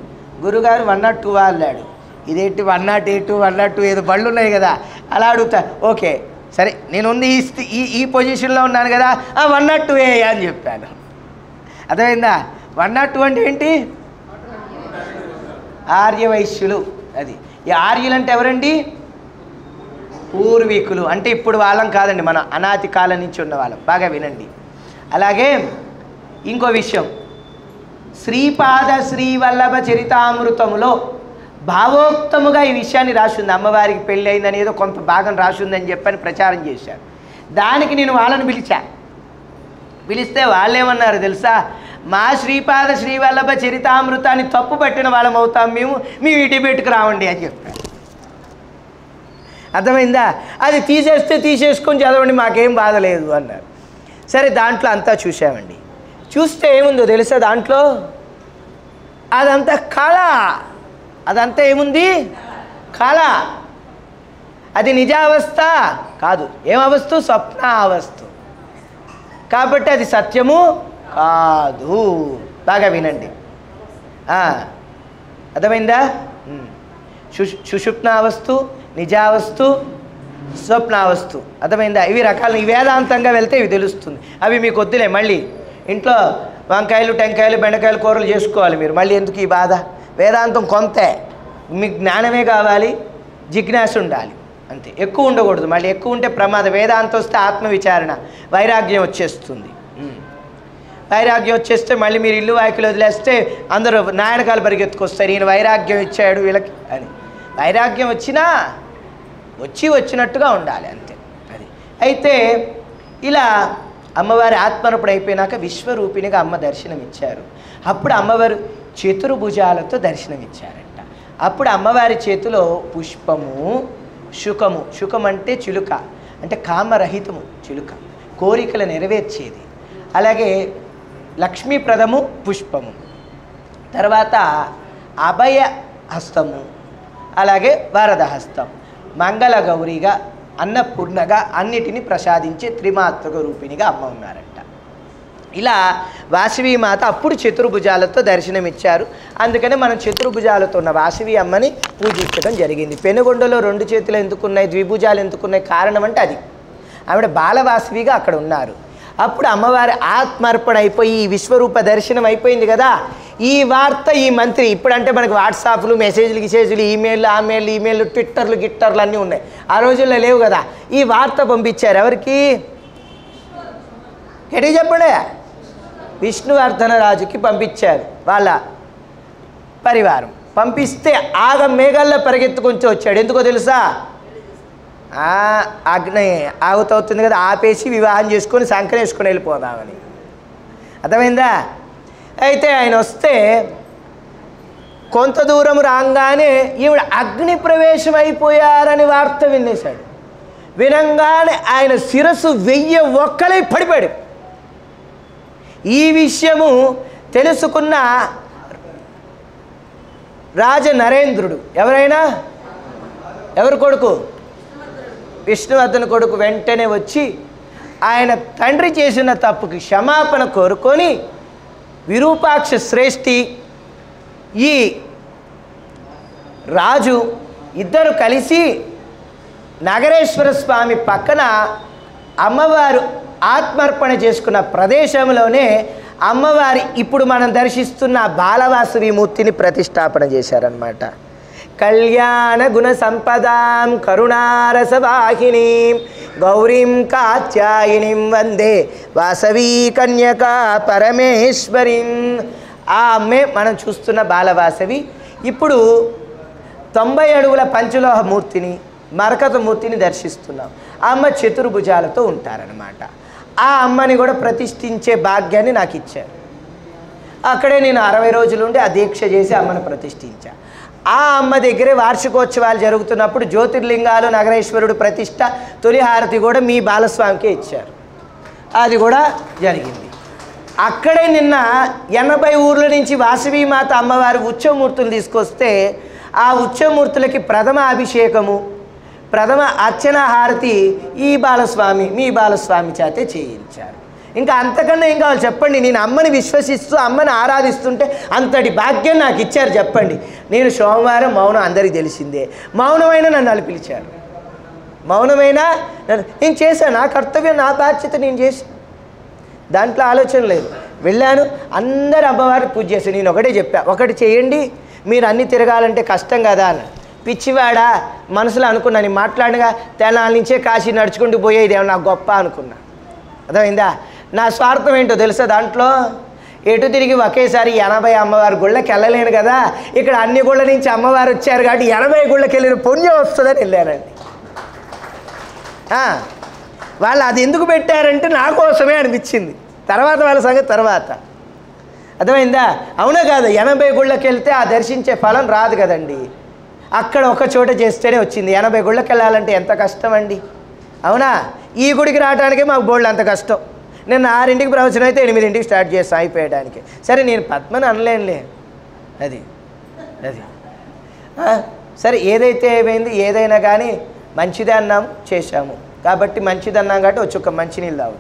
Speaker 1: గురుగారు 102 వాళ్ళాడు. ఇదేంటి 108 102 ఏదో బళ్ళు ఉన్నాయి కదా, అలా అడుగుతా. ఓకే సరే, నేను ఉంది ఈ పొజిషన్లో ఉన్నాను కదా, 102 అని చెప్పాను. అర్థమైందా? 102 అంటే ఏంటి? ఆర్యవైశ్యులు. అది ఈ ఆర్యులు అంటే ఎవరండి? పూర్వీకులు. అంటే ఇప్పుడు వాళ్ళం కాదండి, మన అనాది కాలం నుంచి ఉన్న వాళ్ళం. బాగా వినండి. అలాగే ఇంకో విషయం, శ్రీపాద శ్రీవల్లభ చరితామృతములో భావోక్తముగా ఈ విషయాన్ని రాసింది. అమ్మవారికి పెళ్ళి అయిందని ఏదో కొంత భాగం రాసిందని చెప్పని ప్రచారం చేశారు. దానికి నేను వాళ్ళని పిలిస్తే వాళ్ళేమన్నారు తెలుసా? మా శ్రీపాద శ్రీవల్లభ చరితామృతాన్ని తప్పు పట్టిన వాళ్ళం అవుతాం మేము, మీ డిబేట్కి రావండి అని చెప్పారు. అర్థమైందా? అది తీసేసుకొని చదవండి, మాకేం బాధ లేదు అన్నారు. సరే, దాంట్లో అంతా చూసామండి. చూస్తే ఏముందో తెలుసా? దాంట్లో అదంతా కళ. అదంతా ఏముంది? కళ. అది నిజావస్థ కాదు. ఏమవస్థ? స్వప్నావస్థ. కాబట్టి అది సత్యము కాదు. బాగా వినండి. అర్థమైందా? సుషుప్నావస్థు, నిజావస్తు, స్వప్నావస్థు. అర్థమైందా? ఇవి రకాలు. ఈ వేదాంతంగా వెళ్తే ఇవి తెలుస్తుంది. అవి మీకు వద్దులే, మళ్ళీ ఇంట్లో వంకాయలు టెంకాయలు బెండకాయలు కూరలు చేసుకోవాలి మీరు. మళ్ళీ ఎందుకు ఈ బాధ? వేదాంతం కొంతే, మీకు జ్ఞానమే కావాలి, జిజ్ఞాస ఉండాలి అంతే. ఎక్కువ ఉండకూడదు. మళ్ళీ ఎక్కువ ఉంటే ప్రమాదం. వేదాంతం వస్తే ఆత్మవిచారణ, వైరాగ్యం వచ్చేస్తుంది. వైరాగ్యం వచ్చేస్తే మళ్ళీ మీరు ఇల్లు వాకిలు వదిలేస్తే అందరూ నాయనకాలు పరిగెత్తుకొస్తారు, ఈయన వైరాగ్యం ఇచ్చాడు వీళ్ళకి అని. వైరాగ్యం వచ్చినట్టుగా ఉండాలి అంతే. అది అయితే ఇలా అమ్మవారి ఆత్మర్పణ అయిపోయినాక విశ్వరూపిణిగా అమ్మ దర్శనం ఇచ్చారు. అప్పుడు అమ్మవారు చతుర్భుజాలతో దర్శనమిచ్చారంట. అప్పుడు అమ్మవారి చేతిలో పుష్పము, శుకము. శుకం అంటే చిలుక, అంటే కామరహితము చిలుక, కోరికలు నెరవేర్చేది. అలాగే లక్ష్మీప్రదము పుష్పము, తర్వాత అభయ హస్తము, అలాగే వరద హస్తం, మంగళ గౌరిగా, అన్నపూర్ణగా అన్నిటినీ ప్రసాదించే త్రిమాత్రక రూపిణిగా అమ్మ ఉన్నారంట. ఇలా వాసవీమాత అప్పుడు చతుర్భుజాలతో దర్శనమిచ్చారు. అందుకనే మనం చతుర్భుజాలతో ఉన్న వాసవి అమ్మని పూజించడం జరిగింది. పెనుగొండలో 2 చేతులు ఎందుకున్నాయి, ద్విభుజాలు ఎందుకున్నాయి? కారణం అంటే అది, ఆవిడ బాలవాసవిగా అక్కడ ఉన్నారు. అప్పుడు అమ్మవారి ఆత్మార్పణ అయిపోయి ఈ విశ్వరూప దర్శనం అయిపోయింది కదా. ఈ వార్త ఈ మంత్రి, ఇప్పుడంటే మనకు వాట్సాప్లు, మెసేజ్లు, ఈమెయిల్, ట్విట్టర్లు అన్నీ ఉన్నాయి. ఆ రోజుల్లో లేవు కదా. ఈ వార్త పంపించారు ఎవరికి? ఎడికి చెప్పండి? విష్ణువర్ధనరాజుకి పంపించారు వాళ్ళ పరివారం. పంపిస్తే మేఘాల్లో పరిగెత్తుకొంచి వచ్చాడు. ఎందుకో తెలుసా? అగ్ని ఆగుతవుతుంది కదా, ఆపేసి వివాహం చేసుకొని సంకరేసుకొని వెళ్ళిపోదామని. అర్థమైందా? అయితే ఆయన వస్తే కొంత దూరం రాగానే ఈవిడ అగ్ని ప్రవేశం అయిపోయారని వార్త వినేశాడు. వినంగానే ఆయన శిరస్సు 1000 ఒక్కలై పడిపోయాడు. ఈ విషయము తెలుసుకున్న రాజ నరేంద్రుడు, ఎవరి కొడుకు? విష్ణువర్ధన కొడుకు. వెంటనే వచ్చి ఆయన తండ్రి చేసిన తప్పుకి క్షమాపణ కోరుకొని విరూపాక్ష శ్రేష్ఠి, ఈ రాజు ఇద్దరు కలిసి నగరేశ్వర స్వామి పక్కన అమ్మవారు ఆత్మర్పణ చేసుకున్న ప్రదేశంలోనే అమ్మవారి ఇప్పుడు మనం దర్శిస్తున్న బాలవాసవి మూర్తిని ప్రతిష్టాపన చేశారనమాట. కళ్యాణ గుణ సంపదాం కరుణారసవాహినీం గౌరీం కాత్యాయినిం వందే వాసవీ కన్యకా పరమేశ్వరీం. ఆ అమ్మే మనం చూస్తున్న బాలవాసవి. ఇప్పుడు 90 అడుగుల పంచలోహ మూర్తిని, మరకత మూర్తిని దర్శిస్తున్నాం. ఆ అమ్మ చతుర్భుజాలతో ఉంటారనమాట. ఆ అమ్మని కూడా ప్రతిష్ఠించే భాగ్యాన్ని నాకు ఇచ్చారు. అక్కడే నేను 60 రోజులుండి ఆ దీక్ష చేసి అమ్మను ప్రతిష్ఠించా. ఆ అమ్మ దగ్గరే వార్షికోత్సవాలు జరుగుతున్నప్పుడు జ్యోతిర్లింగాలు నగరేశ్వరుడు ప్రతిష్ట తొలి హారతి కూడా మీ బాలస్వామికే ఇచ్చారు. అది కూడా జరిగింది. అక్కడే నిన్న 80 ఊర్ల నుంచి వాసవీమాత అమ్మవారి ఉత్సవమూర్తులు తీసుకొస్తే ఆ ఉత్సవమూర్తులకి ప్రథమ అభిషేకము, ప్రథమ అర్చన హారతి ఈ బాలస్వామి మీ బాలస్వామి చేతే చేయించారు. ఇంకా అంతకన్నా ఏం కావాలి చెప్పండి? నేను అమ్మని విశ్వసిస్తూ అమ్మని ఆరాధిస్తుంటే అంతటి భాగ్యం నాకు ఇచ్చారు చెప్పండి. నేను సోమవారం మౌనం అందరికీ తెలిసిందే, మౌనమైనా నన్ను వాళ్ళు పిలిచారు. మౌనమైనా నేను చేశాను, నా కర్తవ్యం నా బాధ్యత నేను చేశాను, దాంట్లో ఆలోచన లేదు. వెళ్ళాను, అందరు అమ్మవారిని పూజ చేశాను. నేను ఒకటే చెప్పా, ఒకటి చేయండి, మీరు అన్నీ తిరగాలంటే కష్టం కదా అని. పిచ్చివాడా మనసులో అనుకున్నా, నేను మాట్లాడగా తెనాల నుంచే కాశీ నడుచుకుంటూ పోయేది ఏమన్నా నాకు గొప్ప అనుకున్నా. అర్థమైందా? నా స్వార్థం ఏంటో తెలుసా? దాంట్లో ఎటు తిరిగి ఒకేసారి 80 అమ్మవారి గుళ్ళకి వెళ్ళలేను కదా, ఇక్కడ అన్ని గుళ్ళ నుంచి అమ్మవారు వచ్చారు కాబట్టి 80 గుళ్ళకి వెళ్ళిన పుణ్యం వస్తుందని వెళ్ళానండి. వాళ్ళు అది ఎందుకు పెట్టారంటే నా కోసమే అనిపించింది, తర్వాత వాళ్ళ సంగతి తర్వాత. అర్థమైందా? అవునా కాదు? 80 గుళ్ళకి వెళ్తే ఆ దర్శించే ఫలం రాదు కదండి. అక్కడ ఒక చోట చేస్తేనే వచ్చింది. 80 గుళ్ళకి వెళ్ళాలంటే ఎంత కష్టం అండి, అవునా? ఈ గుడికి రావడానికే మాకు బోల్డ్ అంత కష్టం. నేను 6ంటికి ప్రవచనం అయితే 8ంటికి స్టార్ట్ చేస్తాను అయిపోయడానికి. సరే నేను పద్మని అనలేనులే, అది సరే ఏదైతే ఏమైంది, ఏదైనా కానీ మంచిదే అన్నాము చేశాము కాబట్టి మంచిది అన్నాం కాబట్టి వచ్చి ఒక మంచినీళ్ళు తాగు.